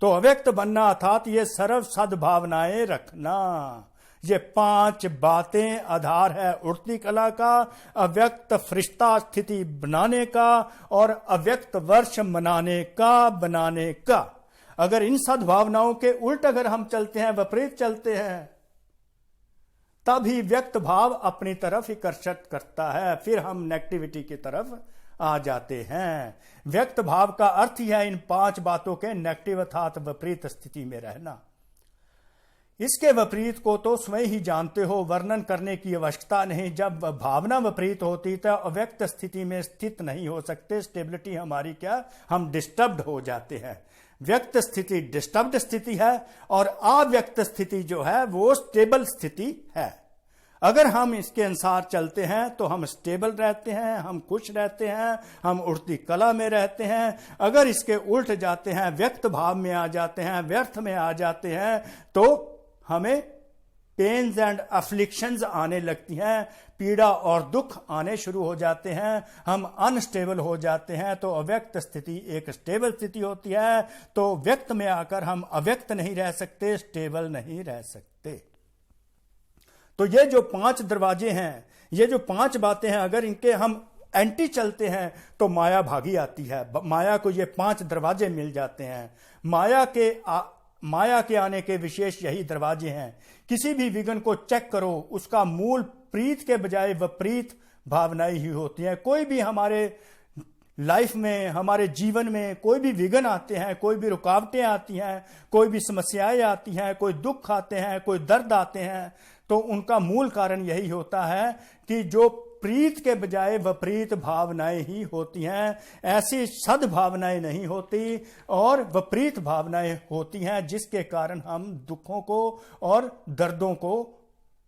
तो अव्यक्त बनना अर्थात ये सर्व सद्भावनाएं रखना। ये 5 बातें आधार है उड़ती कला का, अव्यक्त फरिश्ता स्थिति बनाने का और अव्यक्त वर्ष बनाने का। अगर इन सद्भावनाओं के उल्ट अगर हम चलते हैं, विपरीत चलते हैं, तभी व्यक्त भाव अपनी तरफ आकर्षित करता है, फिर हम नेगेटिविटी की तरफ आ जाते हैं। व्यक्त भाव का अर्थ ही है इन 5 बातों के नेगेटिव अर्थात विपरीत स्थिति में रहना। इसके विपरीत को तो स्वयं ही जानते हो, वर्णन करने की आवश्यकता नहीं। जब भावना विपरीत होती तो अव्यक्त स्थिति में स्थित नहीं हो सकते। स्टेबिलिटी हमारी क्या, हम डिस्टर्ब्ड हो जाते हैं। व्यक्त स्थिति डिस्टर्ब्ड स्थिति है और अव्यक्त स्थिति जो है वो स्टेबल स्थिति है। अगर हम इसके अनुसार चलते हैं तो हम स्टेबल रहते हैं, हम खुश रहते हैं, हम उड़ती कला में रहते हैं। अगर इसके उल्ट जाते हैं, व्यक्त भाव में आ जाते हैं, व्यर्थ में आ जाते हैं, तो हमें पेन्स एंड अफ्लिक्शंस आने लगती हैं, पीड़ा और दुख आने शुरू हो जाते हैं, हम अनस्टेबल हो जाते हैं। तो अव्यक्त स्थिति एक स्टेबल स्थिति होती है। तो व्यक्त में आकर हम अव्यक्त नहीं रह सकते, स्टेबल नहीं रह सकते। तो ये जो 5 दरवाजे हैं, ये जो 5 बातें हैं, अगर इनके हम एंटी चलते हैं तो माया भागी आती है। माया को ये 5 दरवाजे मिल जाते हैं। माया के आने के विशेष यही दरवाजे हैं। किसी भी विघ्न को चेक करो, उसका मूल प्रीत के बजाय विपरीत भावनाएं ही होती हैं। कोई भी हमारे लाइफ में, हमारे जीवन में कोई भी विघ्न आते हैं, कोई भी रुकावटें आती हैं, कोई भी समस्याएं आती हैं, कोई दुख आते हैं, कोई दर्द आते हैं, तो उनका मूल कारण यही होता है कि जो प्रीत के बजाय विपरीत भावनाएं ही होती हैं। ऐसी सद्भावनाएं नहीं होती और विपरीत भावनाएं होती हैं, जिसके कारण हम दुखों को और दर्दों को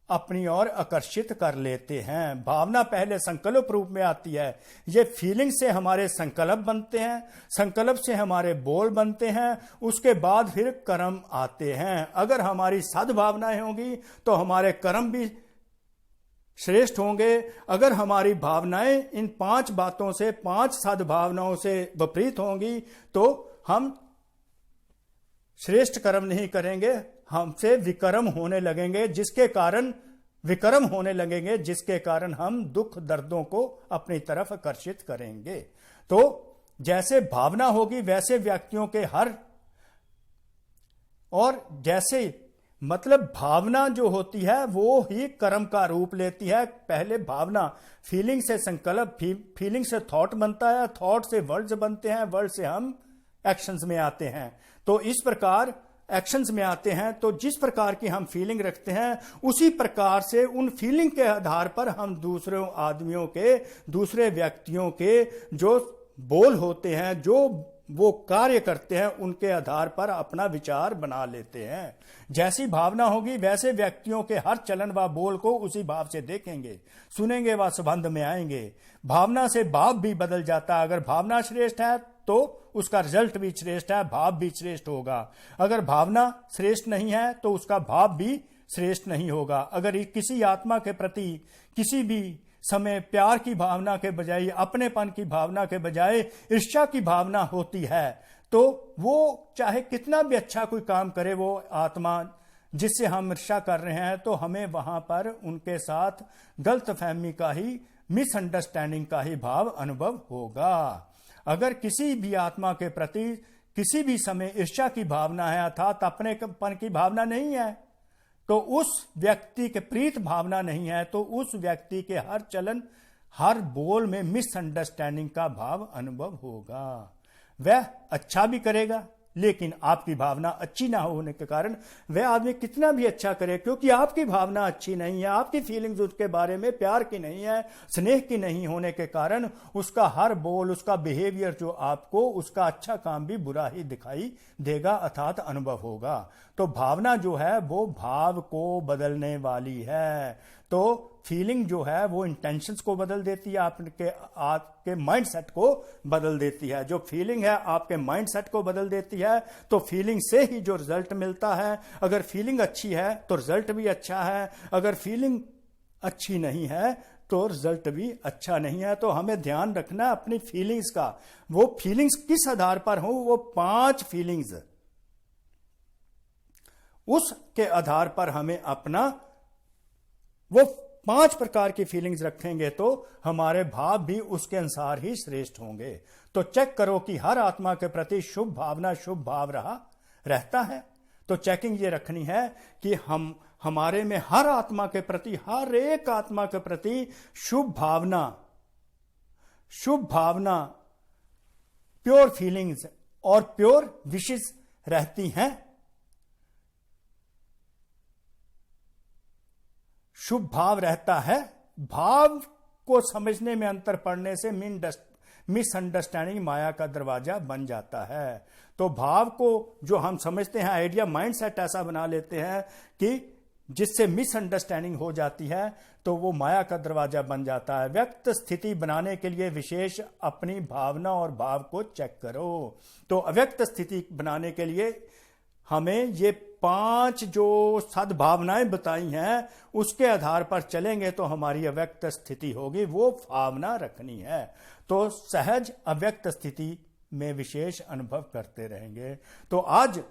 अपनी ओर आकर्षित कर लेते हैं। भावना पहले संकल्प रूप में आती है। ये फीलिंग से हमारे संकल्प बनते हैं, संकल्प से हमारे बोल बनते हैं, उसके बाद फिर कर्म आते हैं। अगर हमारी सद्भावनाएं होंगी तो हमारे कर्म भी श्रेष्ठ होंगे अगर हमारी भावनाएं इन 5 बातों से, 5 सद्भावनाओं से विपरीत होंगी, तो हम श्रेष्ठ कर्म नहीं करेंगे, हमसे विकर्म होने लगेंगे, जिसके कारण हम दुख दर्दों को अपनी तरफ आकर्षित करेंगे। तो जैसे भावना होगी वैसे व्यक्तियों के भावना जो होती है वो ही कर्म का रूप लेती है। पहले भावना, फीलिंग से संकल्प, फीलिंग से थॉट बनता है, थॉट से वर्ड्स बनते हैं, वर्ड से हम एक्शंस में आते हैं। तो इस प्रकार एक्शंस में आते हैं, तो जिस प्रकार की हम फीलिंग रखते हैं उसी प्रकार से उन फीलिंग के आधार पर हम दूसरे आदमियों के, दूसरे व्यक्तियों के जो बोल होते हैं, जो वो कार्य करते हैं, उनके आधार पर अपना विचार बना लेते हैं। जैसी भावना होगी वैसे व्यक्तियों के हर चलन व बोल को उसी भाव से देखेंगे, सुनेंगे व संबंध में आएंगे। भावना से भाव भी बदल जाता है। अगर भावना श्रेष्ठ है तो उसका रिजल्ट भी श्रेष्ठ है, भाव भी श्रेष्ठ होगा। अगर भावना श्रेष्ठ नहीं है तो उसका भाव भी श्रेष्ठ नहीं होगा। अगर किसी आत्मा के प्रति किसी भी समय प्यार की भावना के बजाय, अपनेपन की भावना के बजाय ईर्ष्या की भावना होती है, तो वो चाहे कितना भी अच्छा कोई काम करे, वो आत्मा जिससे हम ईर्ष्या कर रहे हैं, तो हमें वहां पर उनके साथ गलतफहमी का ही, मिसअंडरस्टैंडिंग का ही भाव अनुभव होगा। अगर किसी भी आत्मा के प्रति किसी भी समय ईर्ष्या की भावना है, अर्थात अपनेपन की भावना नहीं है, तो उस व्यक्ति के प्रीत भावना नहीं है, तो उस व्यक्ति के हर चलन, हर बोल में मिसअंडरस्टैंडिंग का भाव अनुभव होगा। वह अच्छा भी करेगा, लेकिन आपकी भावना अच्छी ना होने के कारण वह आदमी कितना भी अच्छा करे, क्योंकि आपकी भावना अच्छी नहीं है, आपकी फीलिंग्स उसके बारे में प्यार की नहीं है, स्नेह की नहीं होने के कारण उसका हर बोल, उसका बिहेवियर जो आपको, उसका अच्छा काम भी बुरा ही दिखाई देगा, अर्थात अनुभव होगा। तो भावना जो है वो भाव को बदलने वाली है। तो फीलिंग जो है वो इंटेंशंस को बदल देती है, आपके माइंडसेट को बदल देती है। जो फीलिंग है आपके माइंडसेट को बदल देती है, तो फीलिंग से ही जो रिजल्ट मिलता है। अगर फीलिंग अच्छी है तो रिजल्ट भी अच्छा है, अगर फीलिंग अच्छी नहीं है तो रिजल्ट भी अच्छा नहीं है। तो हमें ध्यान रखना अपनी फीलिंग्स का। वो फीलिंग्स किस आधार पर हो, वो 5 फीलिंग्स, उसके आधार पर हमें अपना वो 5 प्रकार की फीलिंग्स रखेंगे तो हमारे भाव भी उसके अनुसार ही श्रेष्ठ होंगे। तो चेक करो कि हर आत्मा के प्रति शुभ भावना, शुभ भाव रहता है। तो चेकिंग ये रखनी है कि हमारे में हर आत्मा के प्रति, हर एक आत्मा के प्रति शुभ भावना, प्योर फीलिंग्स और प्योर विशेस रहती हैं। शुभ भाव रहता है। भाव को समझने में अंतर पड़ने से मिसअंडरस्टैंडिंग माया का दरवाजा बन जाता है। तो भाव को जो हम समझते हैं, आइडिया, माइंडसेट ऐसा बना लेते हैं कि जिससे मिसअंडरस्टैंडिंग हो जाती है, तो वो माया का दरवाजा बन जाता है। व्यक्त स्थिति बनाने के लिए विशेष अपनी भावना और भाव को चेक करो। तो अव्यक्त स्थिति बनाने के लिए हमें ये 5 जो सद्भावनाएं बताई हैं उसके आधार पर चलेंगे तो हमारी अव्यक्त स्थिति होगी, वो भावना रखनी है। तो सहज अव्यक्त स्थिति में विशेष अनुभव करते रहेंगे। तो आज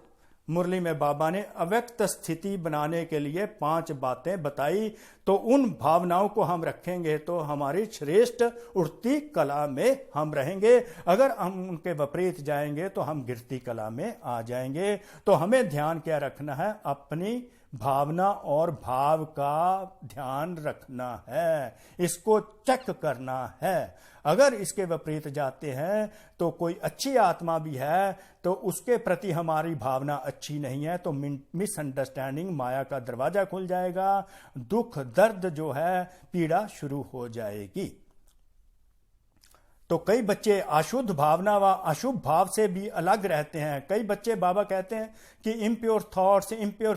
मुरली में बाबा ने अव्यक्त स्थिति बनाने के लिए 5 बातें बताई। तो उन भावनाओं को हम रखेंगे तो हमारी श्रेष्ठ उठती कला में हम रहेंगे। अगर हम उनके विपरीत जाएंगे तो हम गिरती कला में आ जाएंगे। तो हमें ध्यान क्या रखना है, अपनी भावना और भाव का ध्यान रखना है, इसको चेक करना है। अगर इसके विपरीत जाते हैं तो कोई अच्छी आत्मा भी है तो उसके प्रति हमारी भावना अच्छी नहीं है, तो मिसअंडरस्टैंडिंग, माया का दरवाजा खुल जाएगा, दुख दर्द जो है, पीड़ा शुरू हो जाएगी। तो कई बच्चे अशुद्ध भावना व अशुभ भाव से भी अलग रहते हैं। कई बच्चे, बाबा कहते हैं कि इम्प्योर थॉट्स, इम्प्योर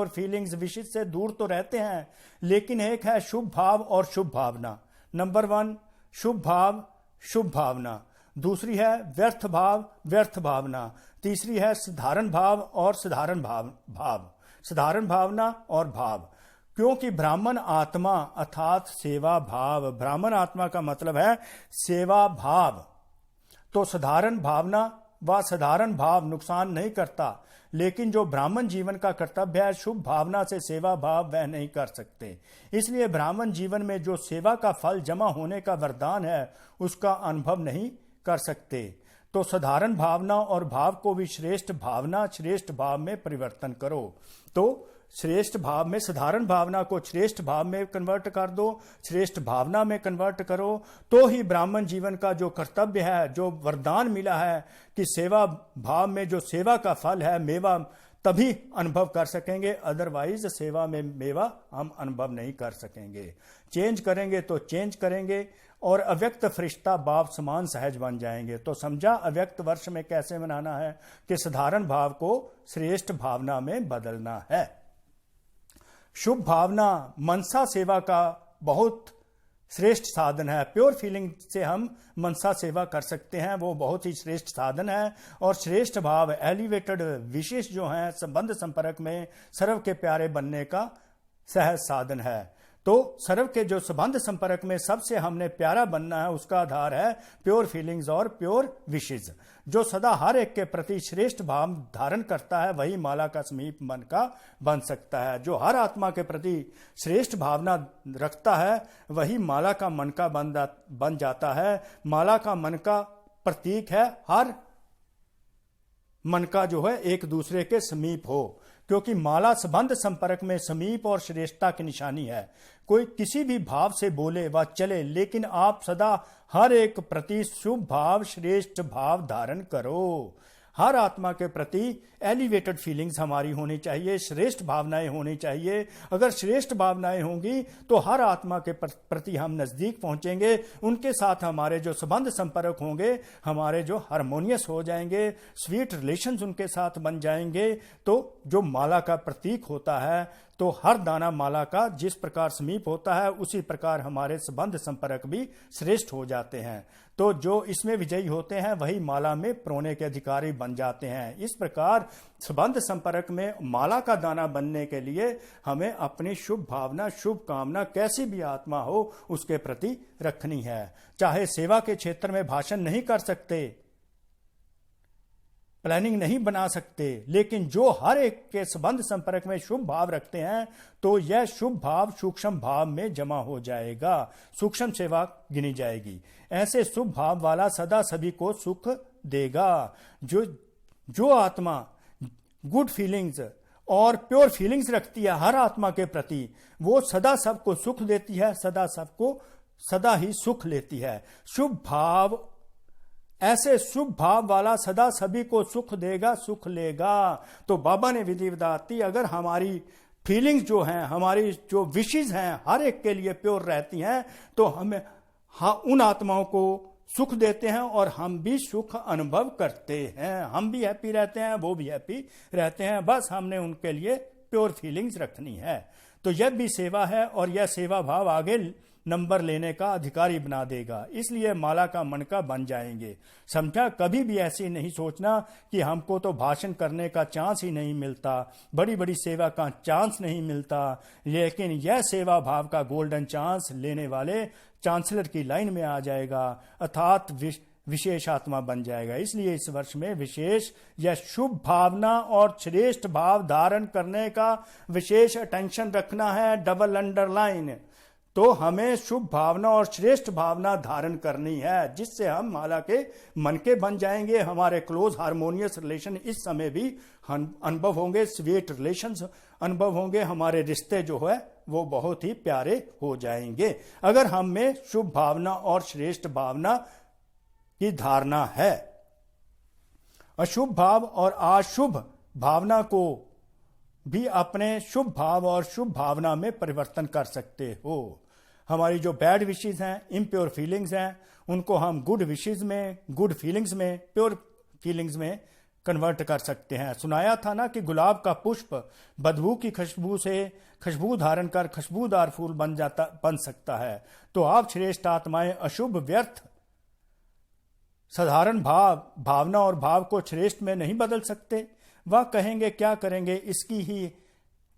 फीलिंग्स विशिष्ट से दूर तो रहते हैं, लेकिन एक है शुभ भाव और शुभ भावना। नंबर 1 शुभ भाव, शुभ भावना। दूसरी है व्यर्थ भाव, व्यर्थ भावना। तीसरी है साधारण भाव और साधारण भाव, साधारण भावना और भाव। क्योंकि ब्राह्मण आत्मा अर्थात सेवा भाव, ब्राह्मण आत्मा का मतलब है सेवा भाव। तो साधारण भावना व साधारण भाव नुकसान नहीं करता, लेकिन जो ब्राह्मण जीवन का कर्तव्य है शुभ भावना से सेवा भाव वह नहीं कर सकते। इसलिए ब्राह्मण जीवन में जो सेवा का फल जमा होने का वरदान है उसका अनुभव नहीं कर सकते। तो साधारण भावना और भाव को भी श्रेष्ठ भावना श्रेष्ठ भाव में परिवर्तन करो। तो श्रेष्ठ भाव में साधारण भावना को श्रेष्ठ भाव में कन्वर्ट कर दो, श्रेष्ठ भावना में कन्वर्ट करो, तो ही ब्राह्मण जीवन का जो कर्तव्य है, जो वरदान मिला है कि सेवा भाव में जो सेवा का फल है मेवा, तभी अनुभव कर सकेंगे। अदरवाइज सेवा में मेवा हम अनुभव नहीं कर सकेंगे। चेंज करेंगे तो चेंज करेंगे और अव्यक्त फरिश्ता बाप समान सहज बन जाएंगे। तो समझा अव्यक्त वर्ष में कैसे मनाना है कि साधारण भाव को श्रेष्ठ भावना में बदलना है। शुभ भावना मनसा सेवा का बहुत श्रेष्ठ साधन है। प्योर फीलिंग से हम मनसा सेवा कर सकते हैं, वो बहुत ही श्रेष्ठ साधन है। और श्रेष्ठ भाव एलिवेटेड विशेष जो हैं संबंध संपर्क में सर्व के प्यारे बनने का सहज साधन है। तो सर्व के जो संबंध संपर्क में सबसे हमने प्यारा बनना है उसका आधार है प्योर फीलिंग्स और प्योर विशेष। जो सदा हर एक के प्रति श्रेष्ठ भाव धारण करता है वही माला का समीप मन का बन सकता है। जो हर आत्मा के प्रति श्रेष्ठ भावना रखता है वही माला का मन का बन जाता है। माला का मन का प्रतीक है हर मन का जो है एक दूसरे के समीप हो, क्योंकि माला संबंध संपर्क में समीप और श्रेष्ठता की निशानी है। कोई किसी भी भाव से बोले व चले, लेकिन आप सदा हर एक प्रति शुभ भाव श्रेष्ठ भाव धारण करो। हर आत्मा के प्रति एलिवेटेड फीलिंग्स हमारी होनी चाहिए, श्रेष्ठ भावनाएं होनी चाहिए। अगर श्रेष्ठ भावनाएं होंगी तो हर आत्मा के प्रति हम नजदीक पहुंचेंगे, उनके साथ हमारे जो संबंध संपर्क होंगे हमारे जो हारमोनियस हो जाएंगे, स्वीट रिलेशंस उनके साथ बन जाएंगे। तो जो माला का प्रतीक होता है, तो हर दाना माला का जिस प्रकार समीप होता है उसी प्रकार हमारे संबंध संपर्क भी श्रेष्ठ हो जाते हैं। तो जो इसमें विजयी होते हैं वही माला में प्रोने के अधिकारी बन जाते हैं। इस प्रकार संबंध संपर्क में माला का दाना बनने के लिए हमें अपनी शुभ भावना शुभ कामना कैसी भी आत्मा हो उसके प्रति रखनी है। चाहे सेवा के क्षेत्र में भाषण नहीं कर सकते, प्लानिंग नहीं बना सकते, लेकिन जो हर एक के संबंध संपर्क में शुभ भाव रखते हैं तो यह शुभ भाव सूक्ष्म भाव में जमा हो जाएगा, सूक्ष्म सेवा गिनी जाएगी। ऐसे शुभ भाव वाला सदा सभी को सुख देगा। जो आत्मा गुड फीलिंग्स और प्योर फीलिंग्स रखती है हर आत्मा के प्रति, वो सदा सबको सुख देती है, सदा ही सुख लेती है। शुभ भाव ऐसे शुभ भाव वाला सदा सभी को सुख देगा, सुख लेगा। तो बाबा ने विधि बताती, अगर हमारी फीलिंग्स जो हैं, हमारी जो विशेष हैं हर एक के लिए प्योर रहती हैं तो हमें उन आत्माओं को सुख देते हैं और हम भी सुख अनुभव करते हैं। हम भी हैप्पी रहते हैं, वो भी हैप्पी रहते हैं। बस हमने उनके लिए प्योर फीलिंग्स रखनी है। तो यह भी सेवा है और यह सेवा भाव आगे नंबर लेने का अधिकारी बना देगा। इसलिए माला का मन का बन जाएंगे। समझा? कभी भी ऐसी नहीं सोचना कि हमको तो भाषण करने का चांस ही नहीं मिलता, बड़ी बड़ी सेवा का चांस नहीं मिलता, लेकिन यह सेवा भाव का गोल्डन चांस लेने वाले चांसलर की लाइन में आ जाएगा, अर्थात विशेष आत्मा बन जाएगा। इसलिए इस वर्ष में विशेष या शुभ भावना और श्रेष्ठ भाव धारण करने का विशेष अटेंशन रखना है। Double underline. तो हमें शुभ भावना और श्रेष्ठ भावना धारण करनी है, जिससे हम माला के मन के बन जाएंगे। हमारे क्लोज हारमोनियस रिलेशन इस समय भी अनुभव होंगे, स्वीट रिलेशंस अनुभव होंगे। हमारे रिश्ते जो है वो बहुत ही प्यारे हो जाएंगे अगर हम में शुभ भावना और श्रेष्ठ भावना की धारणा है। अशुभ भाव और अशुभ भावना को भी अपने शुभ भाव और शुभ भावना में परिवर्तन कर सकते हो। हमारी जो बैड विशेस हैं, इम्प्योर फीलिंग्स हैं, उनको हम गुड विशेस में, गुड फीलिंग्स में, प्योर फीलिंग्स में कन्वर्ट कर सकते हैं। सुनाया था ना कि गुलाब का पुष्प बदबू की खुशबू से खुशबू धारण कर खुशबूदार फूल बन सकता है। तो आप श्रेष्ठ आत्माएं अशुभ व्यर्थ साधारण भावना और भाव को श्रेष्ठ में नहीं बदल सकते। वह कहेंगे क्या करेंगे,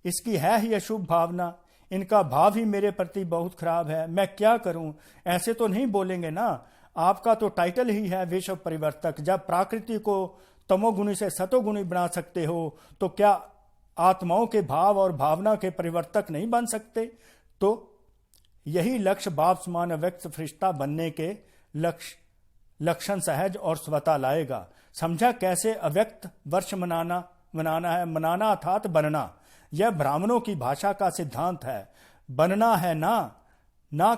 इसकी है ही अशुभ भावना, इनका भाव ही मेरे प्रति बहुत खराब है, मैं क्या करूं। ऐसे तो नहीं बोलेंगे ना। आपका तो टाइटल ही है विश्व परिवर्तक। जब प्रकृति को तमोगुणी से सतोगुणी बना सकते हो तो क्या आत्माओं के भाव और भावना के परिवर्तक नहीं बन सकते। तो यही लक्ष्य बाप समान अव्यक्त फरिश्ता बनने के लक्षण सहज और स्वतः लाएगा। समझा कैसे अव्यक्त वर्ष मनाना है। मनाना अर्थात बनना, यह ब्राह्मणों की भाषा का सिद्धांत है। बनना है ना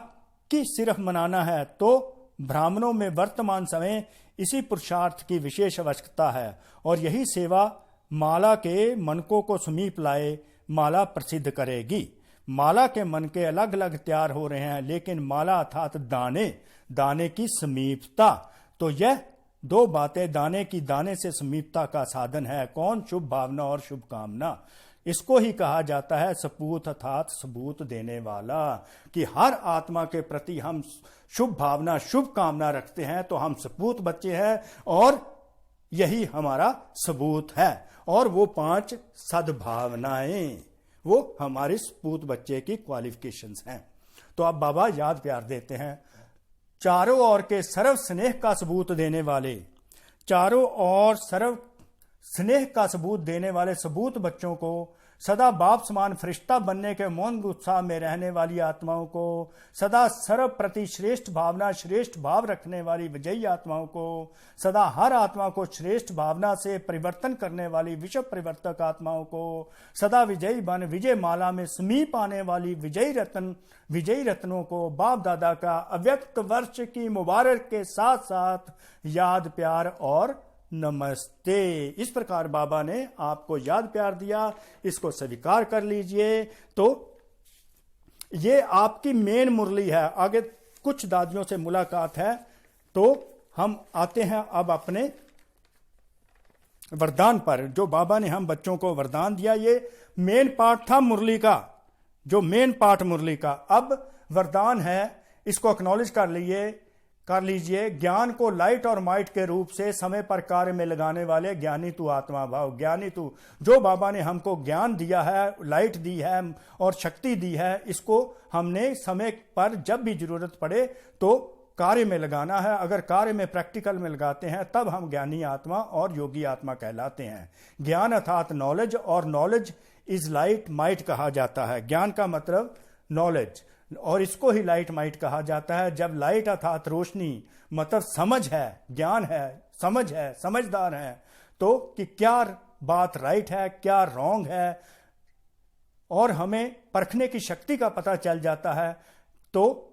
कि सिर्फ मनाना है। तो ब्राह्मणों में वर्तमान समय इसी पुरुषार्थ की विशेष आवश्यकता है और यही सेवा माला के मनकों को समीप लाए माला प्रसिद्ध करेगी। माला के मन के अलग अलग तैयार हो रहे हैं, लेकिन माला अर्थात दाने की समीपता। तो यह दो बातें दाने से समीपता का साधन है। कौन? शुभ भावना और शुभ कामना। इसको ही कहा जाता है सपूत अर्थात सबूत देने वाला, कि हर आत्मा के प्रति हम शुभ भावना शुभ कामना रखते हैं तो हम सपूत बच्चे हैं और यही हमारा सबूत है। और वो 5 सद्भावनाएं वो हमारे सपूत बच्चे की क्वालिफिकेशंस हैं। तो अब बाबा याद प्यार देते हैं। चारों ओर के सर्व स्नेह का सबूत देने वाले, चारों ओर सर्व स्नेह का सबूत देने वाले सबूत बच्चों को, सदा बाप समान फरिश्ता बनने के मौन उत्साह में रहने वाली आत्माओं को, सदा सर्व प्रति श्रेष्ठ भावना श्रेष्ठ भाव रखने वाली विजयी आत्माओं को, सदा हर आत्मा को श्रेष्ठ भावना से परिवर्तन करने वाली विश्व परिवर्तक आत्माओं को, सदा विजयी बन विजय माला में समीप आने वाली विजयी रत्नों को बाप दादा का अव्यक्त वर्ष की मुबारक के साथ साथ याद प्यार और नमस्ते। इस प्रकार बाबा ने आपको याद प्यार दिया, इसको स्वीकार कर लीजिए। तो ये आपकी मेन मुरली है। आगे कुछ दादियों से मुलाकात है, तो हम आते हैं अब अपने वरदान पर। जो बाबा ने हम बच्चों को वरदान दिया, ये मेन पार्ट था मुरली का, जो मेन पार्ट मुरली का। अब वरदान है, इसको एक्नॉलेज कर लीजिए। ज्ञान को लाइट और माइट के रूप से समय पर कार्य में लगाने वाले ज्ञानी तू आत्मा भाव। ज्ञानी तू, जो बाबा ने हमको ज्ञान दिया है, लाइट दी है और शक्ति दी है, इसको हमने समय पर जब भी जरूरत पड़े तो कार्य में लगाना है। अगर कार्य में प्रैक्टिकल में लगाते हैं तब हम ज्ञानी आत्मा और योगी आत्मा कहलाते हैं। ज्ञान अर्थात नॉलेज, और नॉलेज इज लाइट माइट कहा जाता है। ज्ञान का मतलब नॉलेज, और इसको ही लाइट माइट कहा जाता है। जब लाइट अर्थात रोशनी मतलब समझ है, ज्ञान है, समझ है, समझदार है, तो कि क्या बात राइट है क्या रॉन्ग है, और हमें परखने की शक्ति का पता चल जाता है। तो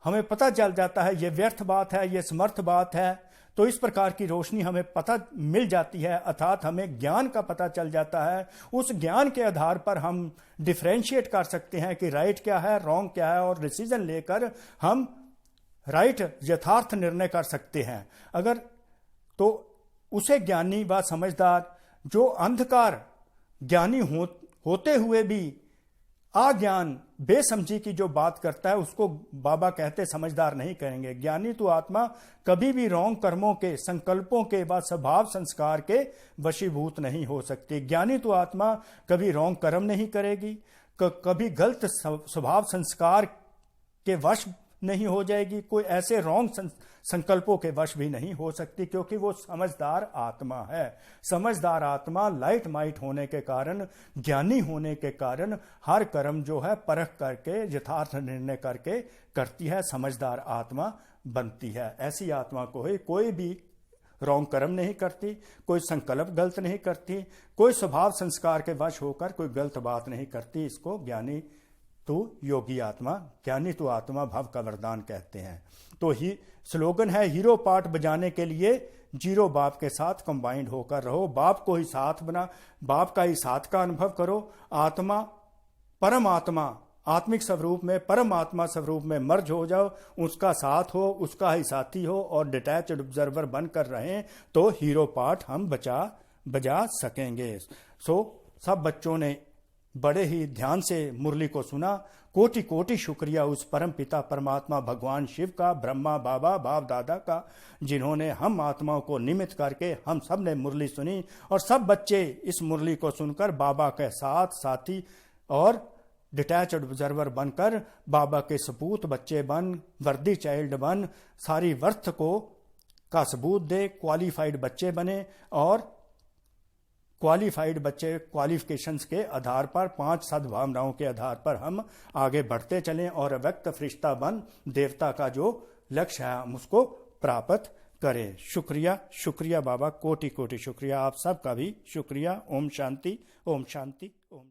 हमें पता चल जाता है ये व्यर्थ बात है, ये समर्थ बात है। तो इस प्रकार की रोशनी हमें पता मिल जाती है, अर्थात हमें ज्ञान का पता चल जाता है। उस ज्ञान के आधार पर हम डिफरेंशिएट कर सकते हैं कि राइट क्या है, रॉन्ग क्या है, और डिसीजन लेकर हम राइट यथार्थ निर्णय कर सकते हैं। अगर तो उसे ज्ञानी व समझदार, जो अंधकार ज्ञानी होते हुए भी अज्ञान बेसमझी की जो बात करता है, उसको बाबा कहते समझदार नहीं कहेंगे। ज्ञानी तो आत्मा कभी भी रॉन्ग कर्मों के, संकल्पों के व स्वभाव संस्कार के वशीभूत नहीं हो सकती। ज्ञानी तो आत्मा कभी रॉन्ग कर्म नहीं करेगी, कभी गलत स्वभाव संस्कार के वश नहीं हो जाएगी, कोई ऐसे रॉन्ग संकल्पों के वश भी नहीं हो सकती, क्योंकि वो समझदार आत्मा है। समझदार आत्मा लाइट माइट होने के कारण, ज्ञानी होने के कारण हर कर्म जो है परख करके यथार्थ निर्णय करके करती है, समझदार आत्मा बनती है। ऐसी आत्मा को ही कोई भी रॉन्ग कर्म नहीं करती, कोई संकल्प गलत नहीं करती, कोई स्वभाव संस्कार के वश होकर कोई गलत बात नहीं करती। इसको ज्ञानी तो योगी आत्मा, ज्ञानी तो आत्मा भाव का वरदान कहते हैं। तो ही स्लोगन है, हीरो पार्ट बजाने के लिए जीरो बाप के साथ कंबाइंड होकर रहो। बाप को ही साथ बना, बाप का ही साथ का अनुभव करो। आत्मा परमात्मा आत्मिक स्वरूप में, परमात्मा स्वरूप में मर्ज हो जाओ, उसका साथ हो, उसका ही साथी हो और डिटैच्ड ऑब्जर्वर बनकर रहें, तो हीरो पार्ट हम बजा सकेंगे। सब बच्चों ने बड़े ही ध्यान से मुरली को सुना। कोटि कोटि शुक्रिया उस परम पिता परमात्मा भगवान शिव का, ब्रह्मा बाबा बाप दादा का, जिन्होंने हम आत्माओं को निमित्त करके हम सब ने मुरली सुनी। और सब बच्चे इस मुरली को सुनकर बाबा के साथ साथी और डिटैच्ड ऑब्जर्वर बनकर बाबा के सपूत बच्चे बन, वर्दी चाइल्ड बन, सारी वर्थ का सबूत दे, क्वालिफाइड बच्चे बने और क्वालिफाइड बच्चे क्वालिफिकेशंस के आधार पर 5 सद्भावनाओं के आधार पर हम आगे बढ़ते चलें और अव्यक्त फरिश्ता बन देवता का जो लक्ष्य है हम उसको प्राप्त करें। शुक्रिया, शुक्रिया बाबा, कोटि कोटि शुक्रिया। आप सबका भी शुक्रिया। ओम शांति, ओम शांति, ओम।